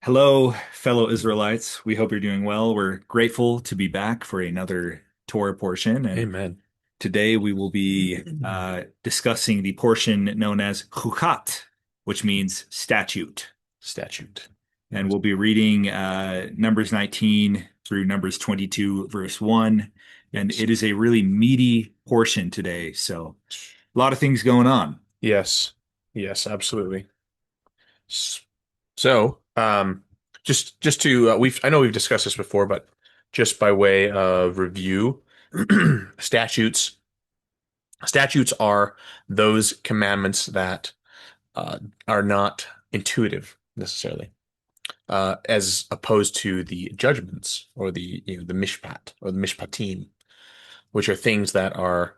Hello, fellow Israelites. We hope you're doing well. We're grateful to be back for another Torah portion. And Amen. today we will be discussing the portion known as Chukat, which means statute. Statute. And we'll be reading Numbers 19 through Numbers 22, verse 1. And Yes. it is a really meaty portion today. So a lot of things going on. Yes. Yes, absolutely. S- So, just to I know we've discussed this before, but just by way of review, statutes statutes are those commandments that uh, are not intuitive necessarily, as opposed to the judgments or the mishpat or the mishpatim, which are things that are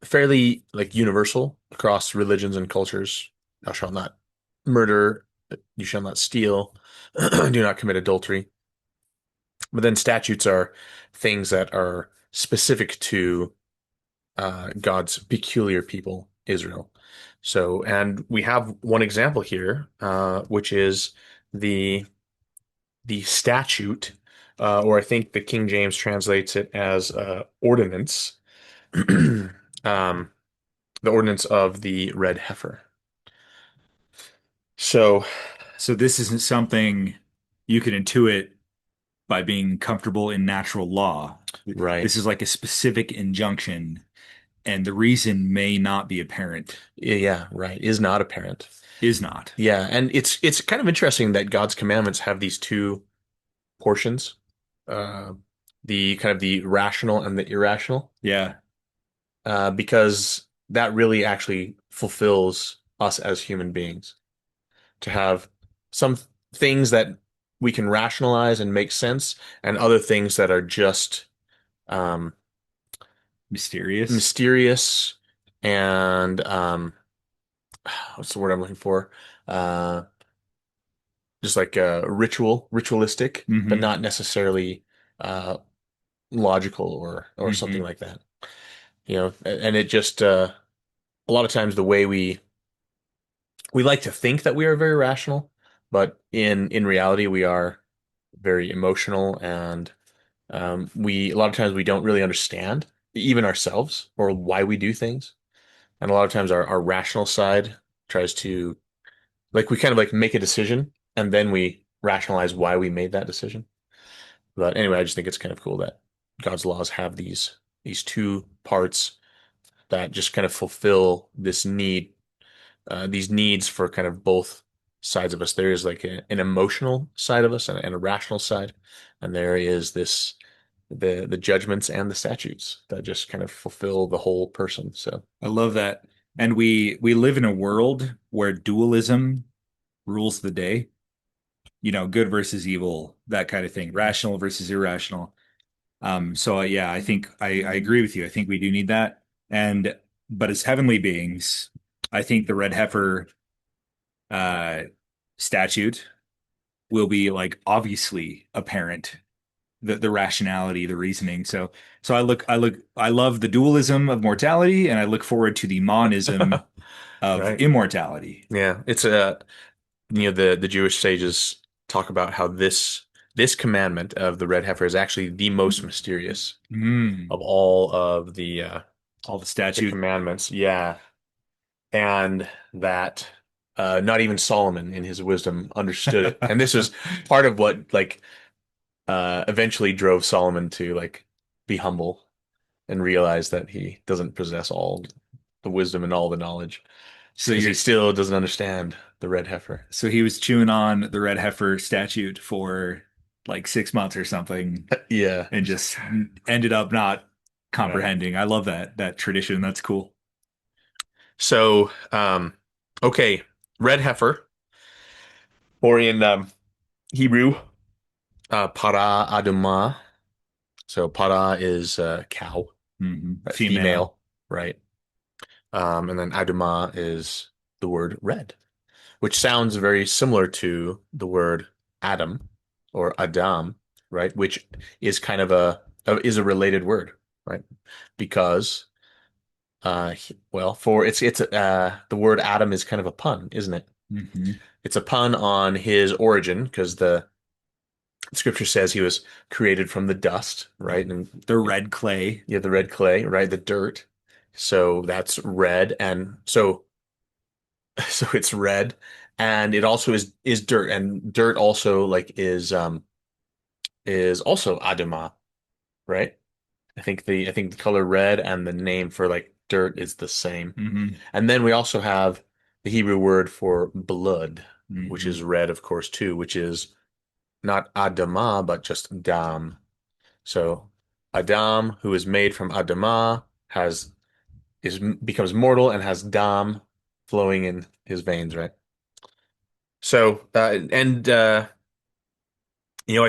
fairly like universal across religions and cultures. Thou shalt not murder, you shall not steal, do not commit adultery. But then statutes are things that are specific to God's peculiar people, Israel. So, and we have one example here, which is the the statute, or I think the King James translates it as ordinance, um, the ordinance of the red heifer. So, So this isn't something you can intuit by being comfortable in natural law. right. This is like a specific injunction, and the reason may not be apparent, Yeah, right. Is not apparent. is not. Yeah, and it's kind of interesting that God's commandments have these two portions, uh, the kind of the rational and the irrational, Yeah. because that really actually fulfills us as human beings to have some things that we can rationalize and make sense, and other things that are just um, Mysterious. mysterious and what's the word I'm looking for? Uh, just like ritualistic, but Hmm. not necessarily uh, logical or something Hmm. like that. And it just a lot of times the way we like to think that we are very rational, but in reality we are very emotional, and we a lot of times we don't really understand even ourselves or why we do things. And a lot of times our rational side tries to, like, we kind of like make a decision and then we rationalize why we made that decision. But anyway, I just think it's kind of cool that God's laws have these two parts that just kind of fulfill this need, these needs for kind of both sides of us. There is like an emotional side of us and a rational side, and there is this the judgments and the statutes that just kind of fulfill the whole person. So I love that. And we live in a world where dualism rules the day. Good versus evil, that kind of thing, rational versus irrational. So I think I agree with you. I think we do need that. And but as heavenly beings, I think the red heifer uh statute will be like obviously apparent, the rationality, the reasoning. So I love the dualism of mortality, and I look forward to the monism of right. immortality. Yeah, it's the Jewish sages talk about how this commandment of the red heifer is actually the most mysterious Mm, of all of all the the statute. commandments. Yeah, and that not even Solomon in his wisdom understood it. And this was part of what like eventually drove Solomon to like be humble and realize that he doesn't possess all the wisdom and all the knowledge So because he you're still doesn't understand the red heifer. so he was chewing on the red heifer statute for like 6 months or something, Yeah, and just ended up not right. comprehending. I love that tradition. That's cool. So, okay, red heifer, or in Hebrew, para aduma. So para is cow, Female. female, right? And then aduma is the word red, which sounds very similar to the word Adam or Adam, right? Which is kind of is a related word, right? Because well, for it's the word Adam is kind of a pun, isn't it? Hmm. it's a pun on his origin because the scripture says he was created from the dust, right? And The red clay. yeah, the red clay, right? The dirt. So that's red, and so so it's red, and it also is dirt, and dirt also like is also Adamah, right? I think the color red and the name for like dirt is the same. Hmm. And then we also have the Hebrew word for blood, which Hmm. is red, of course, too, which is not Adamah, but just Dam. So Adam, who is made from Adamah, has is becomes mortal and has Dam flowing in his veins, right? So and I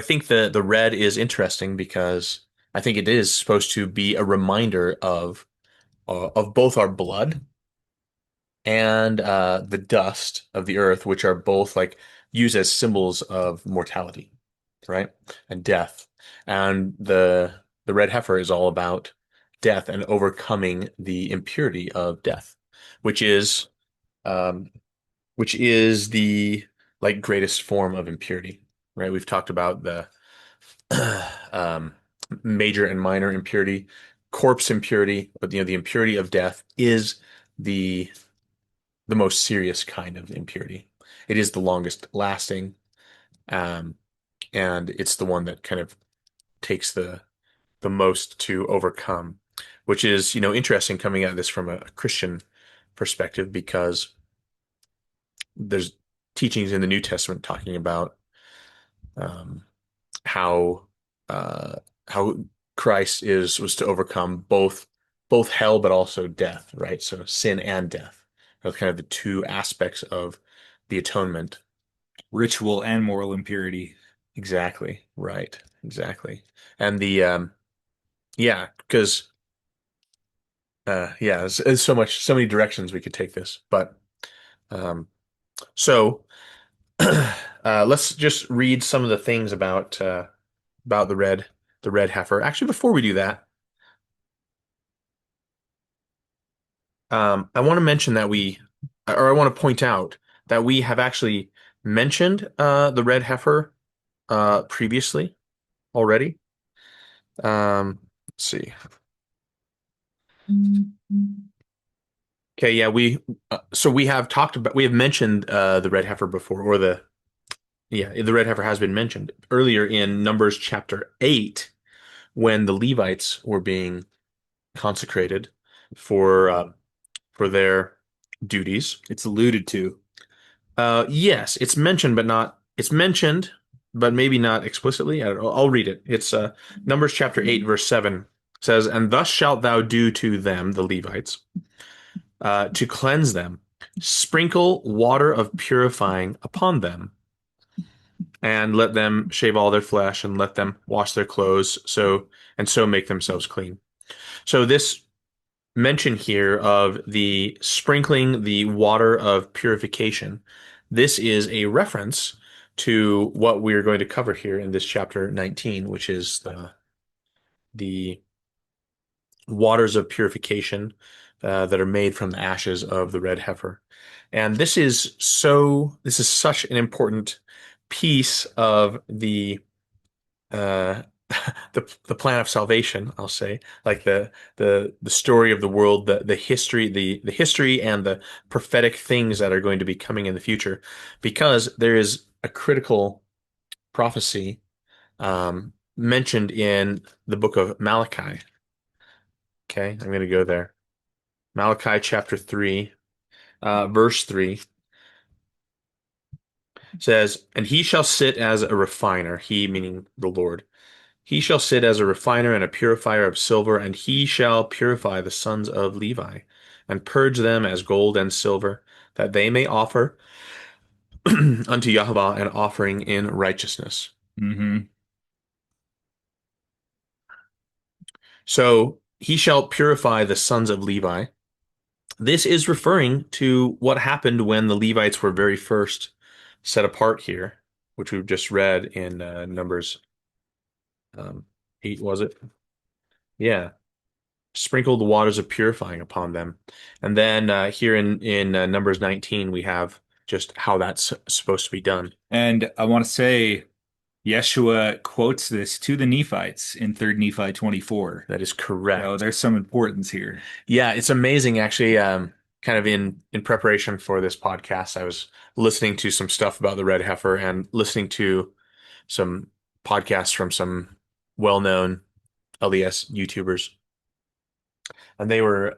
think the red is interesting because I think it is supposed to be a reminder of both our blood and the dust of the earth, which are both like used as symbols of mortality, right? And death. And the red heifer is all about death and overcoming the impurity of death, which is um, which is the like greatest form of impurity, right? We've talked about the um, major and minor impurity, corpse impurity, but the impurity of death is the the most serious kind of impurity. It is the longest lasting, um, and it's the one that kind of takes the most to overcome, which is interesting coming at this from a Christian perspective because there's teachings in the New Testament talking about um, how uh, how Christ is was to overcome both hell but also death, right? So sin and death are kind of the two aspects of the atonement. Ritual and moral impurity. Exactly. Right. Exactly. And the yeah, because yeah, there's so many directions we could take this, but um so let's just read some of the things about the red heifer. Actually, before we do that, I want to mention that I want to point out that we have actually mentioned the red heifer previously already. Let's see. Okay, yeah, so we have mentioned the red heifer before, or the red heifer has been mentioned earlier in Numbers chapter 8 when the Levites were being consecrated for for their duties. It's alluded to. Yes, it's mentioned, but maybe not explicitly. I'll read it. It's Numbers chapter 8, verse 7 says, "And thus shalt thou do to them, the Levites, to cleanse them, sprinkle water of purifying upon them, and let them shave all their flesh, and let them wash their clothes, so make themselves clean." So this mention here of the sprinkling the water of purification, this is a reference to what we're going to cover here in this chapter 19, which is the waters of purification that are made from the ashes of the red heifer. And this is such an important piece of uh, the plan of salvation, I'll say, like the story of the world, the history and the prophetic things that are going to be coming in the future, because there is a critical prophecy mentioned in the book of Malachi. Okay, I'm going to go there. Malachi chapter 3, verse 3 says, "And he shall sit as a refiner," he meaning the Lord. "He shall sit as a refiner and a purifier of silver, and he shall purify the sons of Levi, and purge them as gold and silver, that they may offer unto Yahweh an offering in righteousness." Hmm. So he shall purify the sons of Levi. This is referring to what happened when the Levites were very first set apart here, which we've just read in Numbers 8, was it? Yeah. Sprinkle the waters of purifying upon them. And then here in Numbers 19, we have just how that's supposed to be done. And I want to say Yeshua quotes this to the Nephites in 3rd Nephi 24. That is So correct. there's some importance here. Yeah, it's amazing actually. Kind of in preparation for this podcast, I was listening to some stuff about the red heifer and listening to some podcasts from some well-known LDS YouTubers, and they were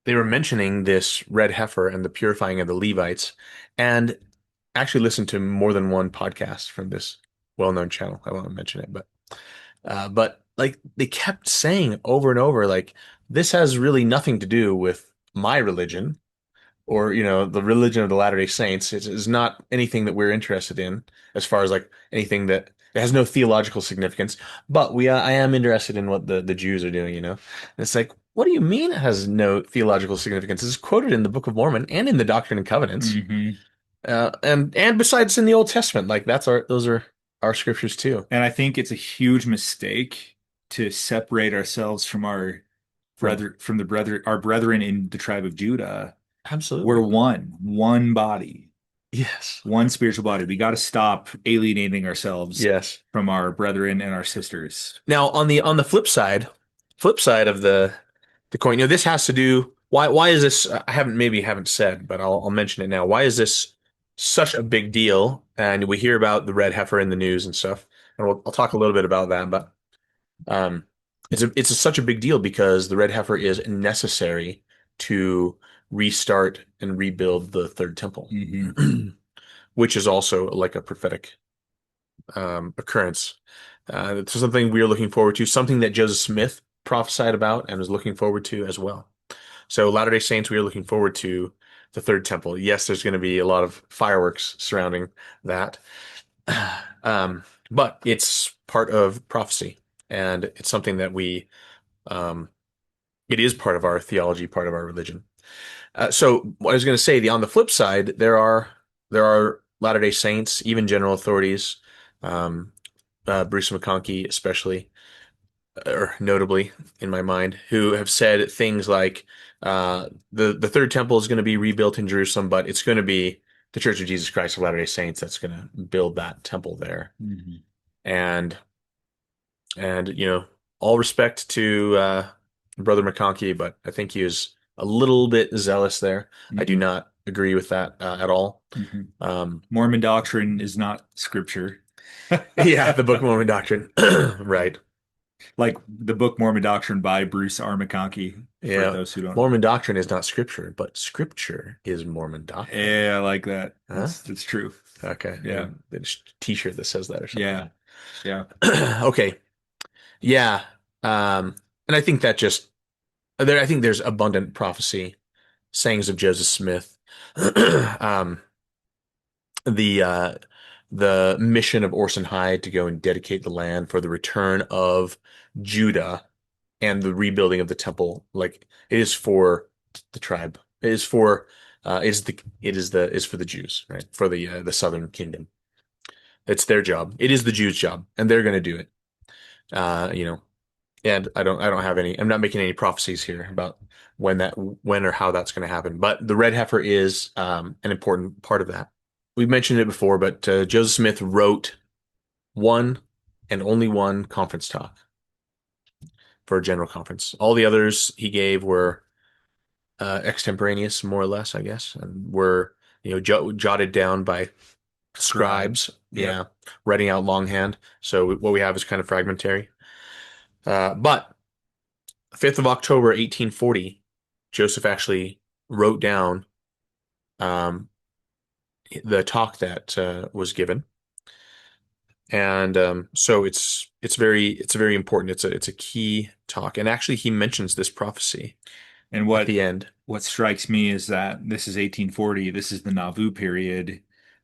mentioning this red heifer and the purifying of the Levites, and actually listened to more than one podcast from this well-known channel. I won't mention it, but like they kept saying over and over, like this has really nothing to do with my religion or the religion of the Latter-day Saints. It's not anything that we're interested in as far as like anything that it has no theological significance. But I am interested in what the Jews are doing. And it's like, what do you mean it has no theological significance? It's quoted in the Book of Mormon and in the Doctrine and Covenants, Hmm. and besides in the Old Testament. Like those are our scriptures too. And I think it's a huge mistake to separate ourselves from From our brethren in the tribe of Judah. We're Absolutely. one body, Yes. one spiritual body. We got to stop alienating ourselves Yes. from our brethren and our sisters. Now on the flip side of the coin, this has to do why is this I haven't said, but I'll mention it now. Why is this such a big deal? And we hear about the red heifer in the news and stuff, and I'll talk a little bit about that, but um such a big deal because the red heifer is necessary to restart and rebuild the third temple, Hmm. which is also like a prophetic occurrence. It's something we are looking forward to, something that Joseph Smith prophesied about and was looking forward to as well. So, Latter-day Saints, we are looking forward to the third temple. Yes, there's going to be a lot of fireworks surrounding that, but it's part of prophecy, and it's something that um, it is part of our theology, part of our religion. So, what I was going to say, on the flip side, there are Latter-day Saints, even general authorities, um, Bruce McConkie especially, or notably in my mind, who have said things like the third temple is going to be rebuilt in Jerusalem, but it's going to be the Church of Jesus Christ of Latter-day Saints that's going to build that temple there. Hmm. And all respect to Brother McConkie, but I think he was a little bit zealous there. I do Hmm. not agree with that at all. Hmm. Um, Mormon doctrine is not scripture. yeah, the Book of Mormon doctrine, right? Like the book Mormon Doctrine by Bruce R. McConkie, for Yeah, those who don't. Mormon doctrine is not scripture, but scripture is Mormon doctrine. Yeah, I like that. Huh? That's true. Okay. Yeah. There's a t-shirt that says that or something. Yeah. Yeah. Okay. Yeah. And I think that just I think there's abundant prophecy, sayings of Joseph Smith. Um, the uh the mission of Orson Hyde to go and dedicate the land for the return of Judah and the rebuilding of the temple, like it is for the tribe. It is for is for the Jews, right? For the southern kingdom. It's their job. It is the Jews' job, and they're going to do it. Uh, you know, and I don't have any. I'm not making any prophecies here about when or how that's going to happen. But the red heifer is an important part of that. We've mentioned it before, but Joseph Smith wrote one and only one conference talk for a general conference. All the others he gave were extemporaneous, more or less, I guess, and were jotted down by scribes. Scribes. Yep. Yeah, writing out longhand. So what we have is kind of fragmentary. But 5th of October, 1840, Joseph actually wrote down um, the talk that was given, and so it's very important. It's a key talk, and actually he mentions this prophecy And at what the end. what strikes me is that this is 1840. This is the Nauvoo period.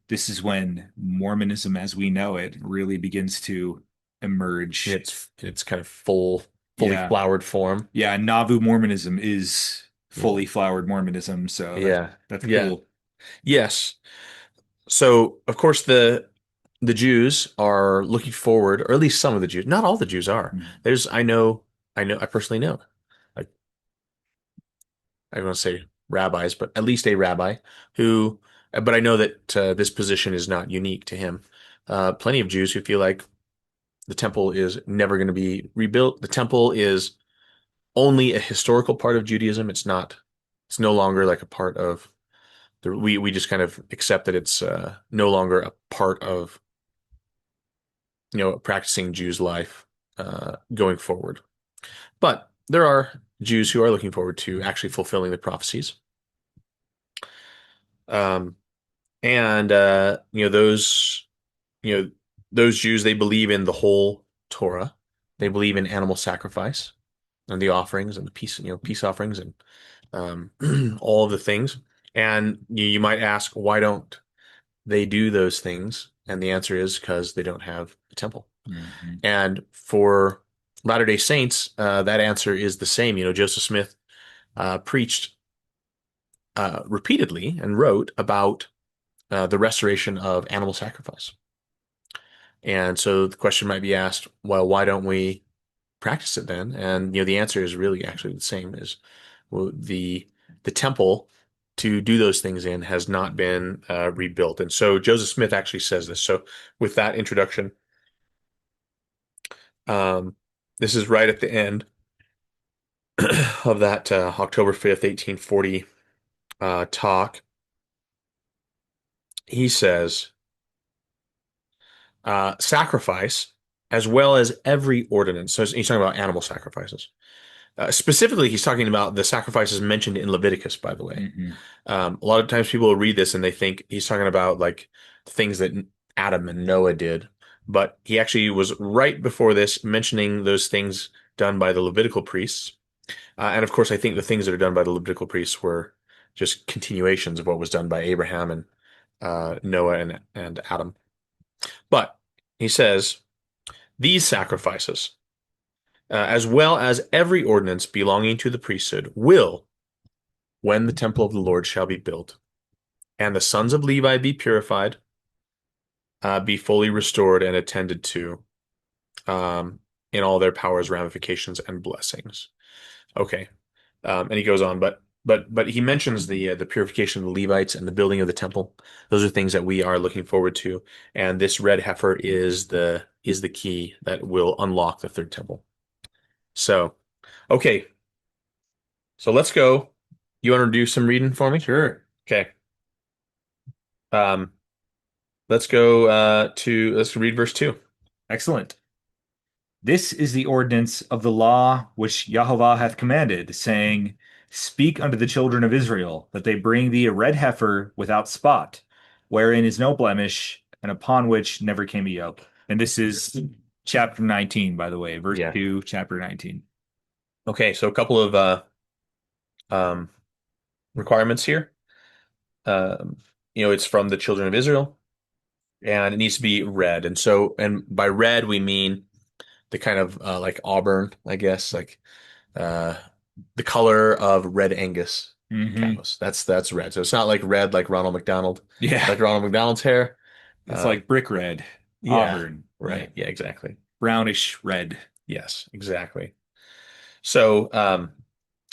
This is when Mormonism as we know it really begins to emerge. It's kind of fully Yeah. flowered form. Yeah, Nauvoo Mormonism is Yeah, fully flowered Mormonism, so yeah, that's yeah. cool. Yes. So of course the Jews are looking forward, or at least some of the Jews. Not all the Jews are. Mhm. I personally know. I don't want to say rabbis, but at least a rabbi who But I know that this position is not unique to him. Plenty of Jews who feel like the temple is never going to be rebuilt. The temple is only a historical part of Judaism. It's not. It's no longer like a part of the. We just kind of accept that it's no longer a part of a practicing Jew's life going forward. But there are Jews who are looking forward to actually fulfilling the prophecies. Um, and you know those Jews, they believe in the whole Torah. They believe in animal sacrifice and the offerings and the peace offerings and all of the things. And you might ask, why don't they do those things? And the answer is because they don't have a temple. Hmm. And for Latter-day Saints, that answer is the same. Joseph Smith preached repeatedly and wrote about the restoration of animal sacrifice. And so the question might be asked, well, why don't we practice it then? And the answer is really actually the same as well, the temple to do those things in has not been rebuilt. And so Joseph Smith actually says this. So with that introduction, um, this is right at the end of that October 5th, 1840 talk. He says, sacrifice as well as every ordinance. So he's talking about animal sacrifices. Specifically, he's talking about the sacrifices mentioned in Leviticus, by the way. Hmm. A lot of times people will read this and they think he's talking about like things that Adam and Noah did. But he actually was right before this mentioning those things done by the Levitical priests. And of course, I think the things that are done by the Levitical priests were just continuations of what was done by Abraham and Noah and Adam. But he says, these sacrifices, as well as every ordinance belonging to the priesthood, will, when the temple of the Lord shall be built, and the sons of Levi be purified, be fully restored and attended to um, in all their powers, ramifications, and blessings. Okay, and he goes on, but he mentions the purification of the Levites and the building of the temple. Those are things that we are looking forward to, and this red heifer is the key that will unlock the third temple. So, okay, so let's go. You want to do some reading for me? Sure. Okay. Um, let's read verse 2. Excellent. This is the ordinance of the law which Yahweh hath commanded, saying, Speak unto the children of Israel, that they bring thee a red heifer without spot, wherein is no blemish, and upon which never came a yoke. And this is chapter 19, by the way, verse Yeah. 2, chapter 19. Okay, so a couple of um, requirements here. Um, it's from the children of Israel, and it needs to be red. And by red we mean the kind of like auburn, I guess, like uh, the color of red Angus Hmm. cows. That's red. So it's not like red like Ronald McDonald, Yeah, like Ronald McDonald's hair. it's Uh, like brick red, yeah, auburn, yeah, right. Yeah, exactly. brownish red. Yes, exactly. So,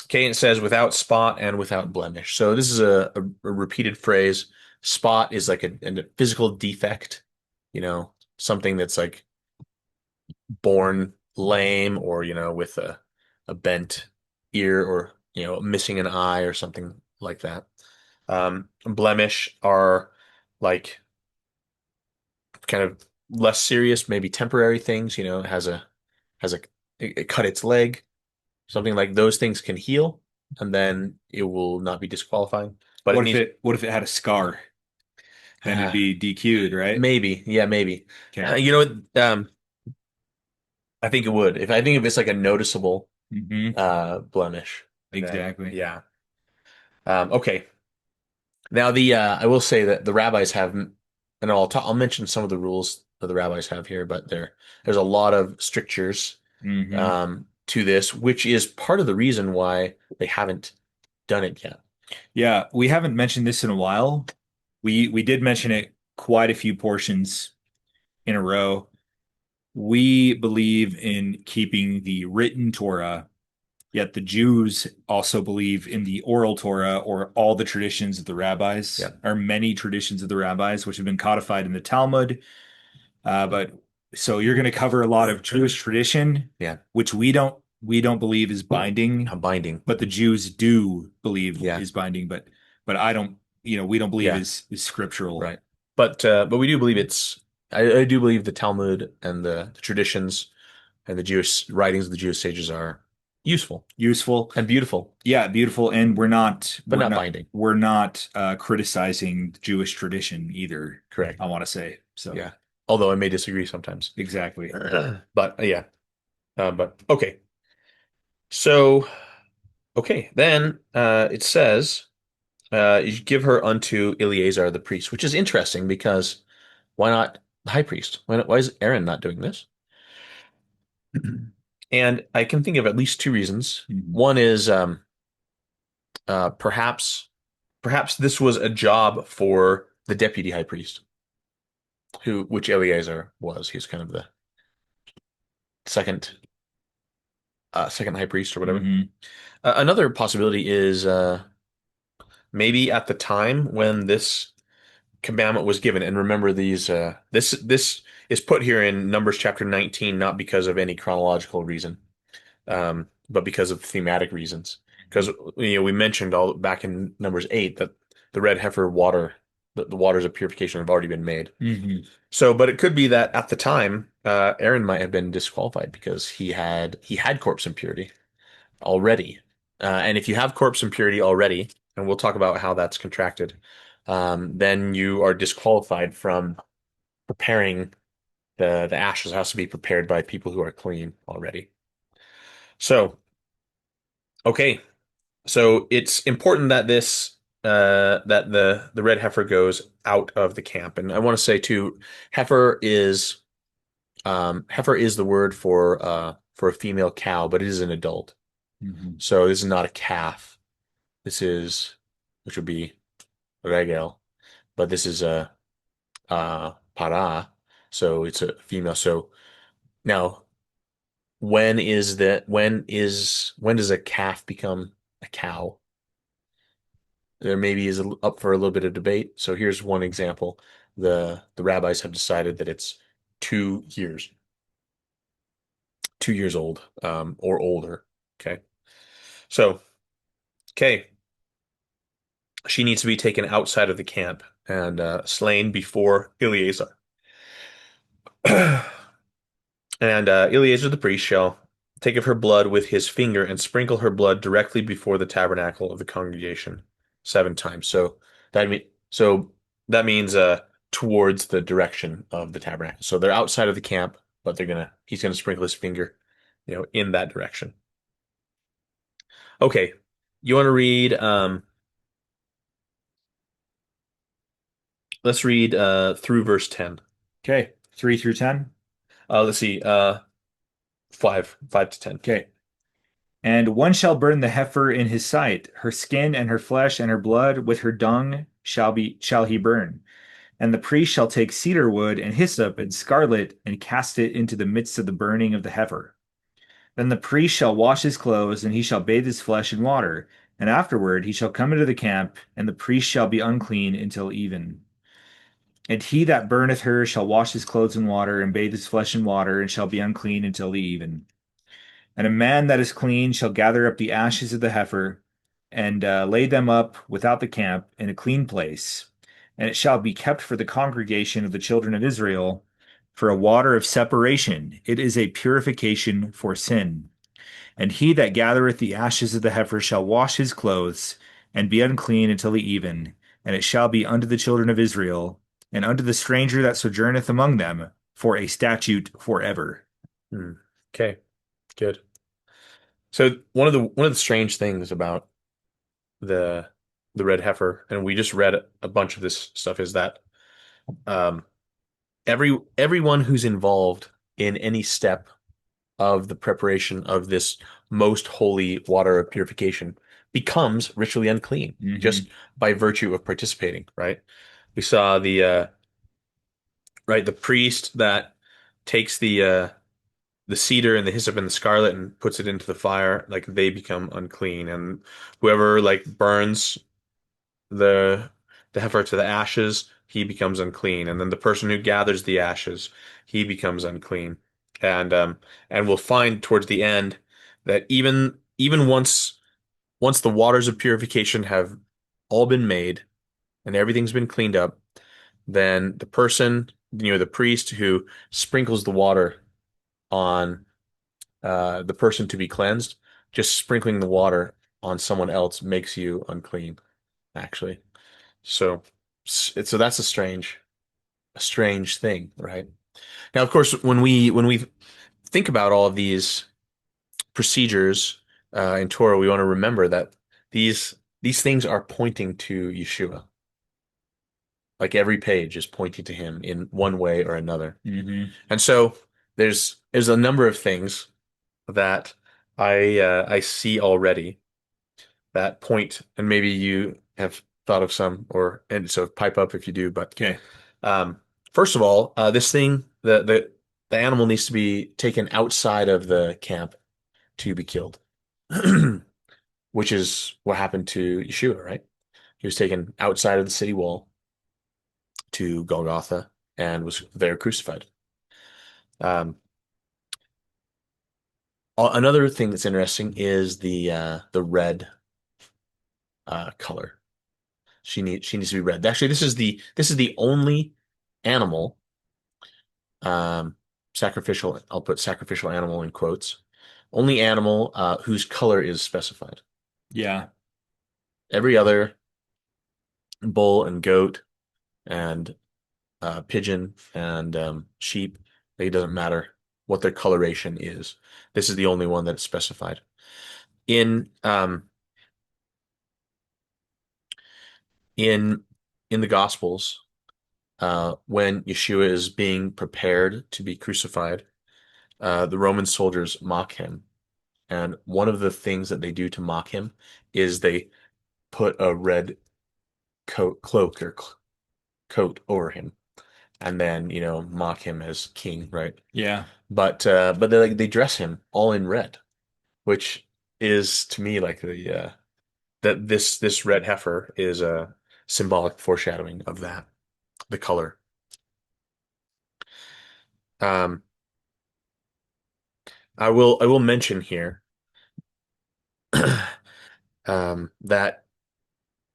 okay, it says without spot and without blemish. So this is a repeated phrase. Spot is like a physical defect, something that's like born lame or, with a bent ear or, missing an eye or something like that. Blemish are like kind of less serious, maybe temporary things, it has a it cut its leg. Something like those things can heal, and then it will not be disqualifying. But it needs What if it had a scar? Then it'd uh, be DQ'd, right? maybe, yeah, maybe. Okay. You know what? I think it would. If I think if it's like a noticeable Hmm. blemish, then Exactly. yeah. Okay. Now the I will say that the rabbis have, and I'll mention some of the rules that the rabbis have here, but there's a lot of strictures Hmm. to this, which is part of the reason why they haven't done it yet. Yeah, we haven't mentioned this in a while. We did mention it quite a few portions in a row. We believe in keeping the written Torah Yet the Jews also believe in the oral Torah or all the traditions of the rabbis, Yeah. or many traditions of the rabbis, which have been codified in the Talmud. But so you're going to cover a lot of Jewish tradition, Yeah. which we don't believe is binding, Not binding. but the Jews do believe Yeah. is binding. But I don't, we don't believe Yeah. is scriptural. Right. But we do believe I do believe the Talmud and the traditions and the Jewish writings of the Jewish sages are useful Useful. and beautiful, Yeah, beautiful. And we're not but we're not not binding. we're not criticizing Jewish tradition either, Correct. I want to say. So Yeah. Although I may disagree sometimes. exactly. But yeah. But okay. So okay, then it says you give her unto Eleazar the priest, which is interesting because why not the high priest? Why is Aaron not doing this? And I can think of at least two reasons. Mhm. One is perhaps this was a job for the deputy high priest, which Eleazar was. He's kind of the second second high priest or whatever. Mhm. Another possibility is maybe at the time when this commandment was given, and remember this is put here in Numbers chapter 19, not because of any chronological reason, but because of thematic reasons. Because we mentioned all back in Numbers 8 that the red heifer the waters of purification have already been made. Mhm. So, but it could be that at the time, Aaron might have been disqualified because he had corpse impurity already. And if you have corpse impurity already, and we'll talk about how that's contracted, then you are disqualified from preparing the ashes. Has to be prepared by people who are clean already. So, okay, so it's important that that the red heifer goes out of the camp. And I want to say too, heifer is heifer is the word for a female cow, but it is an adult. Mhm. So this is not a calf. This is which would be regel, but this is a para, so it's a female. So now when does a calf become a cow? There maybe is up for a little bit of debate. So here's one example. The rabbis have decided that it's 2 years, 2 years old, or older. Okay. So, okay, she needs to be taken outside of the camp and slain before Eleazar. And Eleazar the priest shall take of her blood with his finger and sprinkle her blood directly before the tabernacle of the congregation 7 times. So that means towards the direction of the tabernacle. So they're outside of the camp, but he's gonna sprinkle his finger, in that direction. Okay, you want to read? Let's read through verse 10. Okay, 3 through 10. Let's see, 5 to 10. Okay. And one shall burn the heifer in his sight, her skin and her flesh and her blood with her dung shall he burn. And the priest shall take cedar wood and hyssop and scarlet and cast it into the midst of the burning of the heifer. Then the priest shall wash his clothes, and he shall bathe his flesh in water. And afterward he shall come into the camp, and the priest shall be unclean until even. And he that burneth her shall wash his clothes in water, and bathe his flesh in water, and shall be unclean until the even. And a man that is clean shall gather up the ashes of the heifer, and lay them up without the camp in a clean place. And it shall be kept for the congregation of the children of Israel for a water of separation. It is a purification for sin. And he that gathereth the ashes of the heifer shall wash his clothes, and be unclean until the even. And it shall be unto the children of Israel, and unto the stranger that sojourneth among them, for a statute forever. Hmm. Okay, good. So one of the strange things about the the red heifer, and we just read a bunch of this stuff, is that um, everyone who's involved in any step of the preparation of this most holy water of purification becomes ritually unclean just Hmm. by virtue of participating, right? We saw the priest that takes the cedar and the hyssop and the scarlet and puts it into the fire, like they become unclean. And whoever like burns the heifer to the ashes, he becomes unclean. And then the person who gathers the ashes, he becomes unclean. And we'll find towards the end that even once the waters of purification have all been made and everything's been cleaned up, then the person, the priest who sprinkles the water on the person to be cleansed, just sprinkling the water on someone else makes you unclean, actually. So, so that's a strange thing, right? Now, of course, when we think about all of these procedures in Torah, we want to remember that these things are pointing to Yeshua. Like every page is pointing to him in one way or another. Hmm. And so there's a number of things that I see already that point, and maybe you have thought of some, or and so pipe up if you do. But Okay. um, first of all, this thing, the animal needs to be taken outside of the camp to be killed, which is what happened to Yeshua, right? He was taken outside of the city wall to Golgotha and was there crucified. Um, Another thing that's interesting is the red color. She needs to be red. Actually, this is the only animal um, sacrificial. I'll put sacrificial animal in quotes. Only animal whose color is specified. Yeah. Every other bull and goat and pigeon and sheep, it doesn't matter what their coloration is. This is the only one that is specified. In in in the Gospels, when Yeshua is being prepared to be crucified, the Roman soldiers mock him. And one of the things that they do to mock him is they put a red cloak or coat over him, and then mock him as king, right? Yeah. But they dress him all in red, which is to me like that this red heifer is a symbolic foreshadowing of that, the color. Um, I will mention here that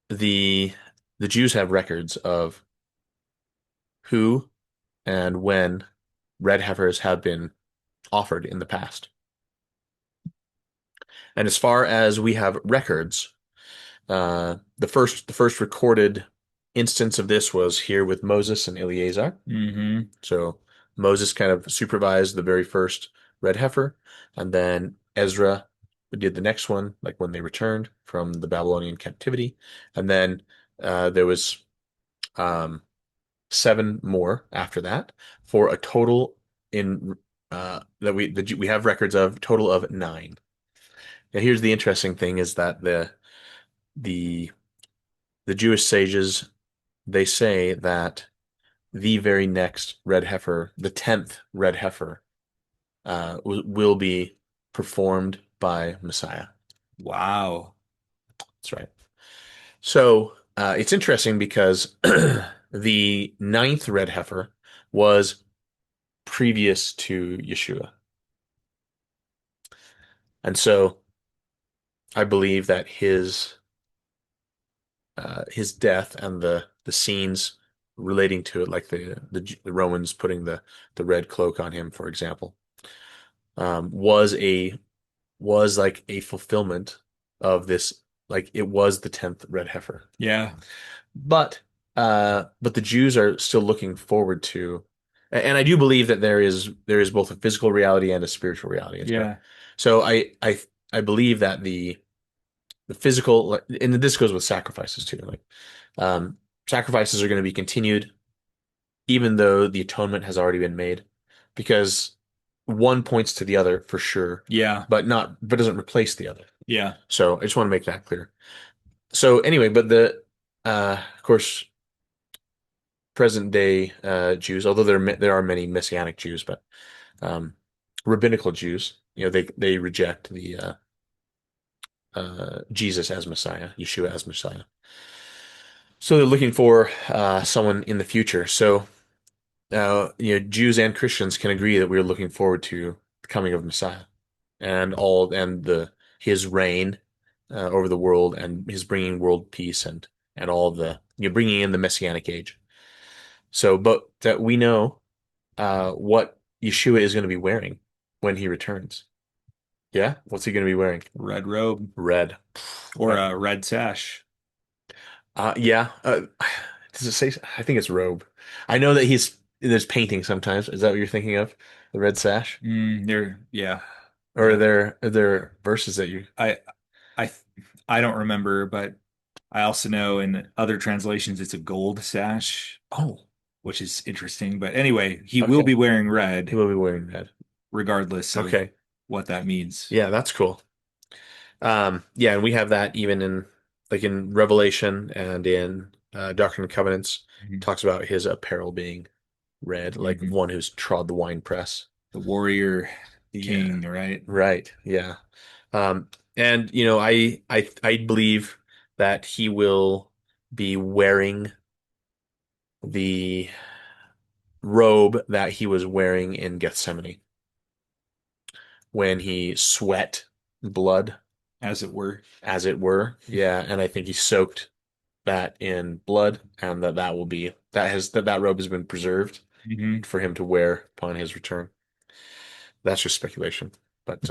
the the Jews have records of who and when red heifers have been offered in the past. And as far as we have records, the first recorded instance of this was here with Moses and Eleazar. Hmm. So Moses kind of supervised the very first red heifer, and then Ezra did the next one, like when they returned from the Babylonian captivity, and then there was um, seven more after that for a total in we have records of total of nine. Now, here's the interesting thing: is that the the Jewish sages, they say that the very next red heifer, the 10th red heifer, will be performed by Messiah. Wow. That's right. So it's interesting because the ninth red heifer was previous to Yeshua. And so I believe that his death and the scenes relating to it, like the Romans putting the red cloak on him, for example, was like a fulfillment of this. Like it was the 10th red heifer. Yeah. But the Jews are still looking forward to, and I do believe that there is both a physical reality and a spiritual reality. Yeah. So I believe that the physical, and this goes with sacrifices too. Like sacrifices are going to be continued even though the atonement has already been made, because one points to the other for sure, Yeah. but doesn't replace the other. Yeah. So I just want to make that clear. So anyway, but of course, present day Jews, although there are many Messianic Jews, but um, rabbinical Jews, they reject the Jesus as Messiah, Yeshua as Messiah. So they're looking for someone in the future. So Jews and Christians can agree that we're looking forward to the coming of Messiah and the his reign over the world and his bringing world peace and all of the bringing in the messianic age. So, but that we know what Yeshua is going to be wearing when he returns. Yeah, what's he going to be wearing? Red robe Red. or a red sash. Yeah. Does it say? I think it's robe. I know that there's painting sometimes. Is that what you're thinking of? The red sash? Yeah. Or are there verses that you? I I I don't remember, but I also know in other translations it's a gold sash, Oh, which is interesting. But anyway, he will okay. be wearing He red will be wearing red. regardless of Okay. what that means. Yeah, that's cool. Yeah, and we have that even in like in Revelation and in Doctrine and Covenants Mhm. talks about his apparel being red, like Mhm. one who's trod the winepress. The warrior Yeah. king, right? Right. Yeah. Um, and I believe that he will be wearing the robe that he was wearing in Gethsemane when he sweat blood, As it were. as it were. Yeah, and I think he soaked that in blood, and that robe has been preserved Hmm. for him to wear upon his return. That's just speculation, but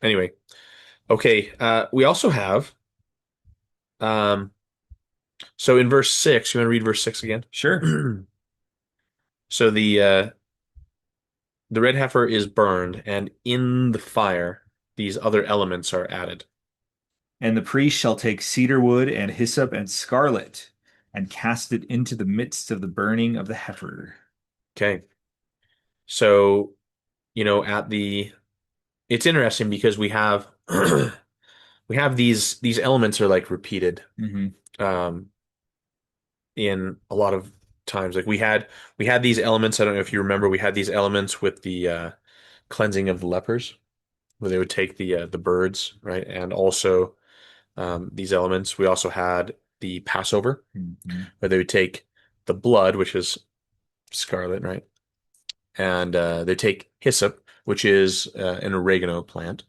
anyway, okay. We also have so in verse 6, you want to read verse 6 again? Sure. So the red heifer is burned, and in the fire, these other elements are added. And the priest shall take cedar wood and hyssop and scarlet and cast it into the midst of the burning of the heifer. Okay. So, at the it's interesting because we have these elements are like repeated Hmm. um in a lot of times. Like we had these elements, I don't know if you remember, we had these elements with the cleansing of the lepers, where they would take the birds, right? And also these elements. We also had the Passover, Hmm. where they would take the blood, which is scarlet, right? And they take hyssop, which is an oregano plant,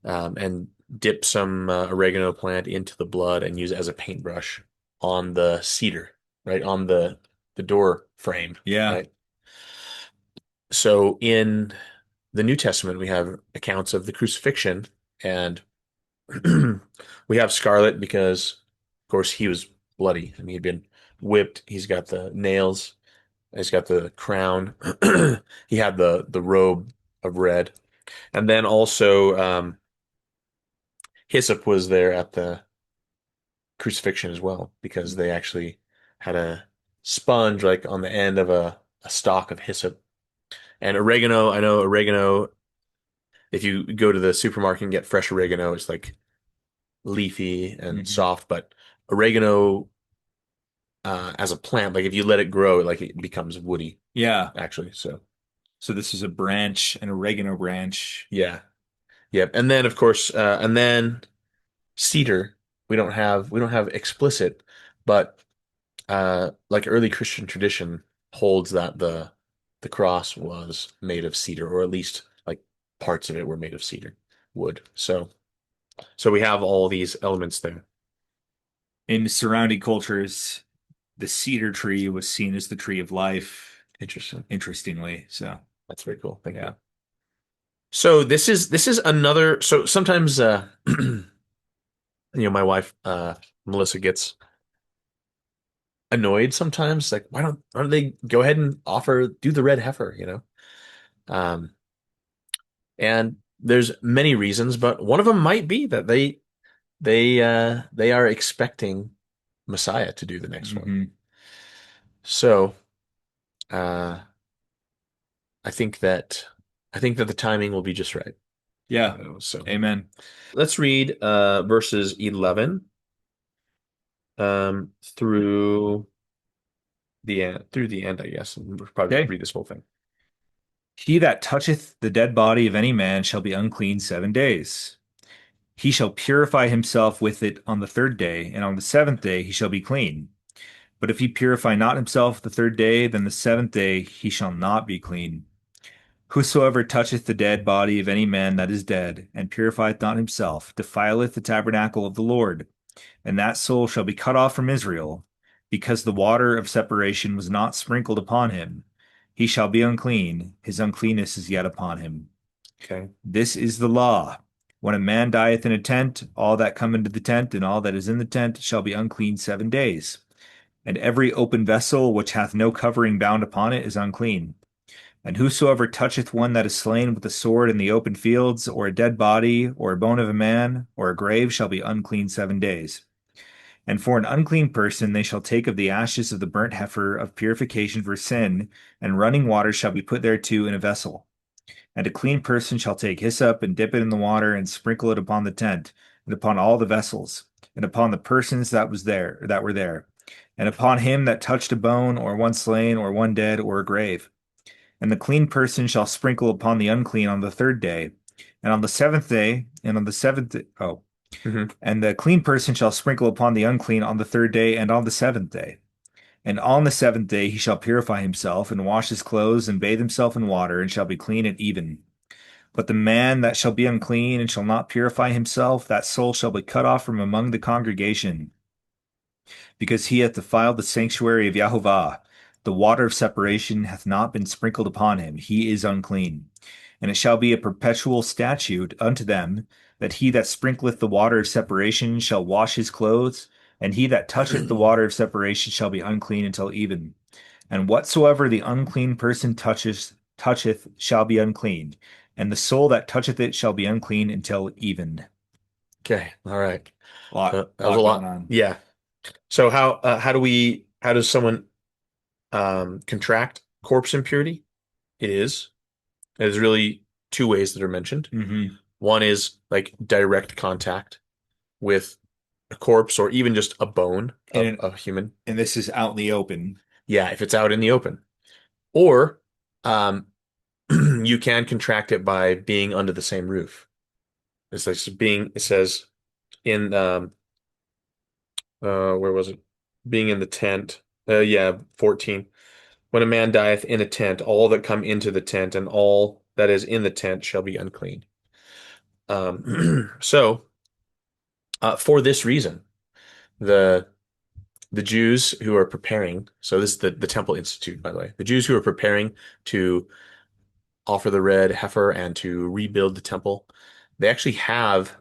and dip some oregano plant into the blood and use it as a paintbrush on the cedar, right? On the door frame, Yeah. right? So in the New Testament, we have accounts of the crucifixion, and we have scarlet because, of course, he was bloody. I mean, he'd been whipped. He's got the nails. He's got the crown. He had the robe of red, and then also hyssop was there at the crucifixion as well because they actually had a sponge like on the end of a stalk of hyssop. And oregano, I know oregano, if you go to the supermarket and get fresh oregano, it's like leafy and Hmm. soft, but oregano as a plant, like if you let it grow, like it becomes woody Yeah. actually. So So this is a branch, an oregano branch. yeah. Yep. And then of course, and then cedar, we don't have explicit, but like early Christian tradition holds that the cross was made of cedar, or at least like parts of it were made of cedar wood. So we have all these elements there. In surrounding cultures, the cedar tree was seen as the tree of life, Interesting. interestingly. So, That's very cool. Thank you. yeah. So this is another. So sometimes my wife Melissa gets annoyed sometimes. Like, why don't they go ahead and do the red heifer? Um, and there's many reasons, but one of them might be that they are expecting Messiah to do the next one. Hmm. So uh, I think that I think that the timing will be just right. Yeah. So Amen. let's read verses 11 through the end, I guess. And we'll probably Okay. read this whole thing. He that toucheth the dead body of any man shall be unclean 7 days. He shall purify himself with it on the third day, and on the seventh day he shall be clean. But if he purify not himself the third day, then the seventh day he shall not be clean. Whosoever toucheth the dead body of any man that is dead, and purifieth not himself, defileth the tabernacle of the Lord, and that soul shall be cut off from Israel, because the water of separation was not sprinkled upon him. He shall be unclean, his uncleanness is yet upon him. Okay. This is the law. When a man dieth in a tent, all that come into the tent and all that is in the tent shall be unclean 7 days. And every open vessel which hath no covering bound upon it is unclean. And whosoever toucheth one that is slain with a sword in the open fields, or a dead body, or a bone of a man, or a grave, shall be unclean 7 days. And for an unclean person they shall take of the ashes of the burnt heifer of purification for sin, and running water shall be put thereto in a vessel. And a clean person shall take hyssop and dip it in the water and sprinkle it upon the tent, and upon all the vessels, and upon the persons that were there, and upon him that touched a bone, or one slain, or one dead, or a grave. And the clean person shall sprinkle upon the unclean on the third day, and on the seventh day, and on the seventh oh, Hmm. and the clean person shall sprinkle upon the unclean on the third day and on the seventh day. And on the seventh day he shall purify himself, and wash his clothes, and bathe himself in water, and shall be clean at even. But the man that shall be unclean and shall not purify himself, that soul shall be cut off from among the congregation, because he hath defiled the sanctuary of Yahovah. The water of separation hath not been sprinkled upon him. He is unclean. And it shall be a perpetual statute unto them that he that sprinkleth the water of separation shall wash his clothes, and he that toucheth the water of separation shall be unclean until even. And whatsoever the unclean person toucheth shall be unclean, and the soul that toucheth it shall be unclean until even. Okay. All right. Lot, That was a lot going lot. on. Yeah. So how does someone contract corpse impurity? It is really two ways that are mentioned. Hmm. One is like direct contact with a corpse or even just a bone of And a human. and this is out in the open. Yeah, if it's out in the open. Or um, you can contract it by being under the same roof. It's like it says in where was it? Being in the tent. Yeah, 14. When a man dieth in a tent, all that come into the tent and all that is in the tent shall be unclean. So for this reason, the the Jews who are preparing, so this is the Temple Institute, by the way, the Jews who are preparing to offer the red heifer and to rebuild the temple, they actually have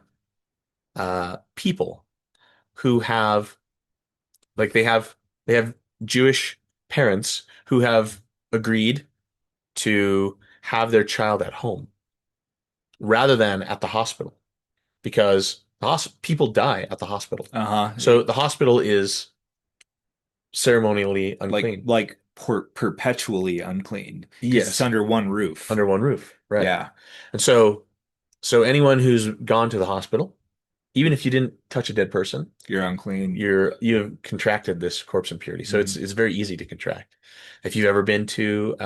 people who have like they have Jewish parents who have agreed to have their child at home rather than at the hospital because people die at the hospital. Uh-huh. So the hospital is ceremonially unclean. Like perpetually unclean because it's Yes, under one roof. under one roof, right? Yeah, And so anyone who's gone to the hospital, even if you didn't touch a dead person, you're unclean. you've contracted this corpse impurity. So Mhm. it's very easy to contract. If you've ever been to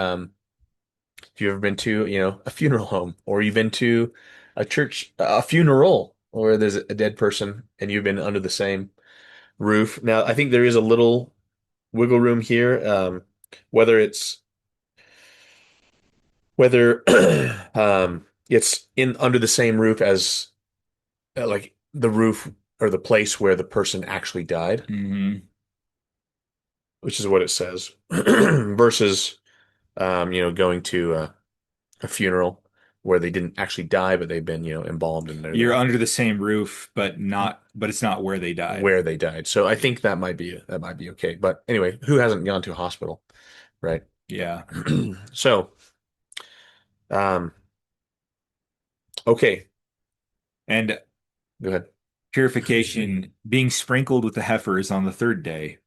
if you've ever been to, a funeral home or you've been to a church, a funeral where there's a dead person and you've been under the same roof. Now, I think there is a little wiggle room here, whether it's whether it's in under the same roof as like the roof or the place where the person actually died, Hmm. which is what it says, versus going to a funeral where they didn't actually die, but they've been embalmed and they're You're there under the same roof, but it's not where they died. where they died. So I think that might be okay. But anyway, who hasn't gone to a hospital, right? Yeah. So um, okay, And go ahead. purification, being sprinkled with the heifer is on the third day,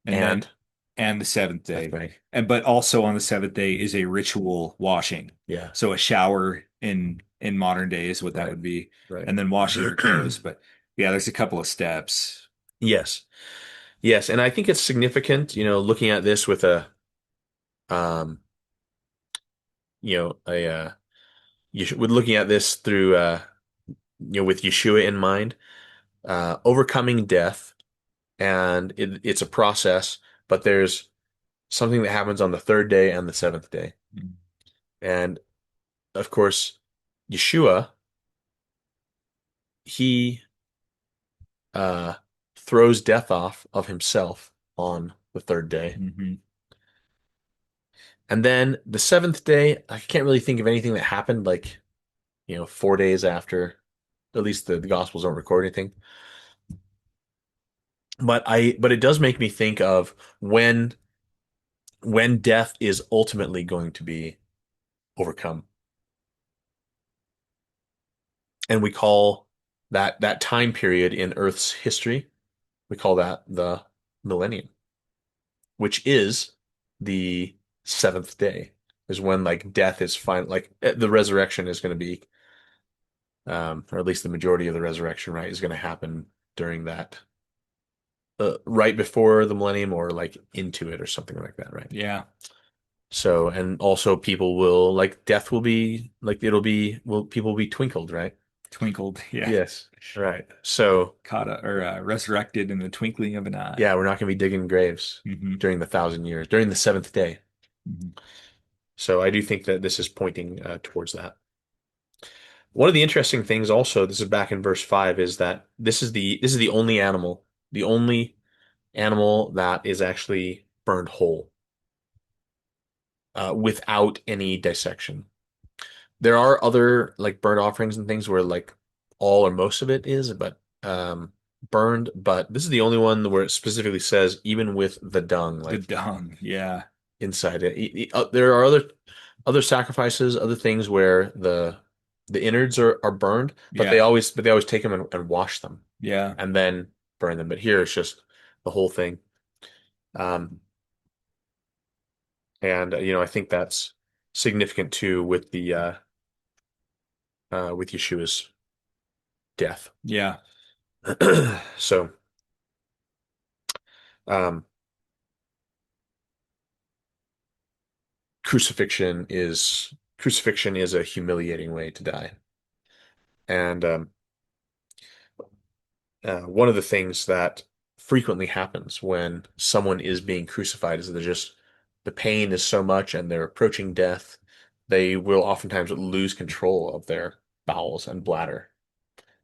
and then And and the seventh that's day. right. And but also on the seventh day is a ritual washing. Yeah, So a shower in modern day is what that right, would be, right. and then washing your clothes. But yeah, there's a couple of steps. Yes. Yes, and I think it's significant, looking at this um with looking at this through with Yeshua in mind, overcoming death, and it's a process, but there's something that happens on the third day and the seventh day. And of course, Yeshua, he uh, throws death off of himself on the third day. Hmm. And then the seventh day, I can't really think of anything that happened like, 4 days after. At least the Gospels don't record anything. But it does make me think of when death is ultimately going to be overcome. And we call that time period in Earth's history, we call that the millennium, which is the seventh day, is when like death is final, like the resurrection is going to be, or at least the majority of the resurrection, right, is going to happen during that, right before the millennium or like into it or something like that, right? Yeah. So, and also people will like death will be like people will be twinkled, right? Twinkled. Yeah. Yes. Right. So, Caught or resurrected in the twinkling of an eye. yeah, we're not going to be digging graves Hmm. during the 1,000 years, during the seventh day. Hmm. So I do think that this is pointing towards that. One of the interesting things also, this is back in verse 5, is that this is the only animal that is actually burned whole, without any dissection. There are other like burnt offerings and things where like all or most of it is, but burned. But this is the only one where it specifically says even with the dung, The like dung. Yeah. inside it. There are other sacrifices, other things where the innards are burned, but they Yeah. always take them and wash them Yeah. and then burn them. But here it's just the whole thing. Um, and I think that's significant too with the with Yeshua's death. Yeah. So, um, crucifixion is a humiliating way to die. And one of the things that frequently happens when someone is being crucified is that the pain is so much and they're approaching death, they will oftentimes lose control of their bowels and bladder.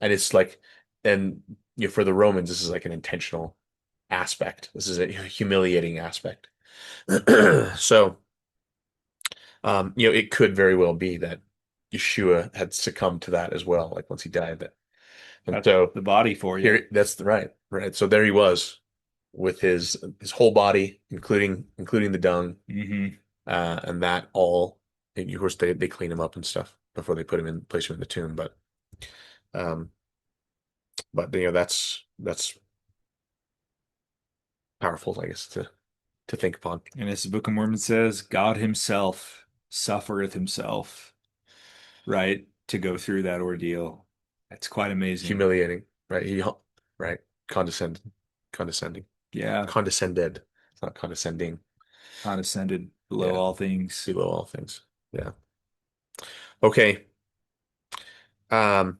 And it's like, and for the Romans, this is like an intentional aspect. This is a humiliating aspect. So, it could very well be that Yeshua had succumbed to that as well, like once he died. And That's so the body for you. here, right. So there he was with his whole body, including the dung, Hmm. and that all. And of course, they clean him up and stuff before they place him in the tomb. Um, but that's powerful, I guess, to think upon. And as the Book of Mormon says, God himself suffereth himself, right, to go through that ordeal. That's quite amazing. Humiliating, right? Right, condescending, Yeah. condescended. It's not condescending. Condescended below Yeah, all things. below all things. Yeah. Okay. Um,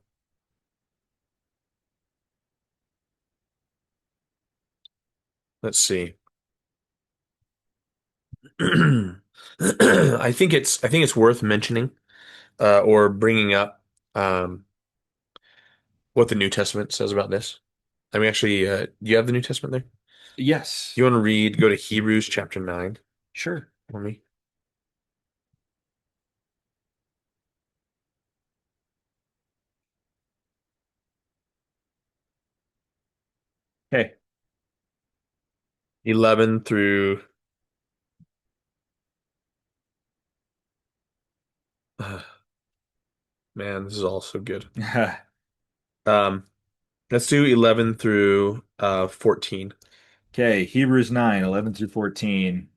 let's see. I think it's worth mentioning, or bringing up, what the New Testament says about this. I mean, actually, do you have the New Testament there? Yes. You want to go to Hebrews chapter 9 Sure. for me? Okay. 11 through, man, this is all so good. Um, let's do 11 through 14. Okay. Hebrews 9, 11 through 14.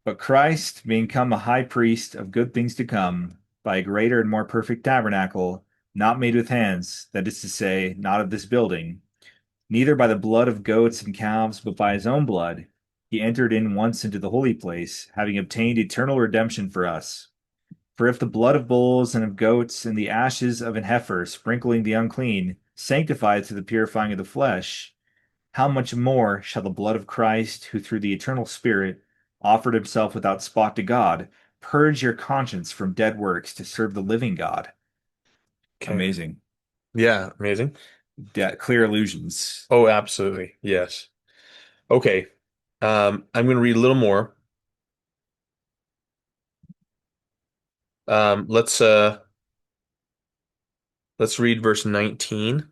But Christ, being come a high priest of good things to come, by a greater and more perfect tabernacle, not made with hands, that is to say, not of this building, neither by the blood of goats and calves, but by his own blood, he entered in once into the holy place, having obtained eternal redemption for us. For if the blood of bulls and of goats and the ashes of an heifer, sprinkling the unclean, sanctified through the purifying of the flesh, how much more shall the blood of Christ, who through the eternal Spirit offered himself without spot to God, purge your conscience from dead works to serve the living God? Okay. Amazing. Yeah, amazing. Clear illusions. Oh, absolutely. Yes. Okay. I'm going to read a little more. Um, let's uh let's read verse 19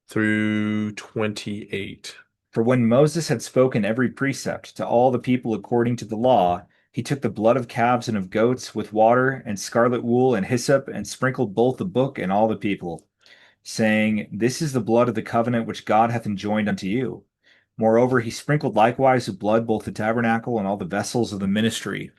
through 28. For when Moses had spoken every precept to all the people according to the law, he took the blood of calves and of goats with water and scarlet wool and hyssop and sprinkled both the book and all the people, saying, This is the blood of the covenant which God hath enjoined unto you. Moreover, he sprinkled likewise with blood both the tabernacle and all the vessels of the ministry.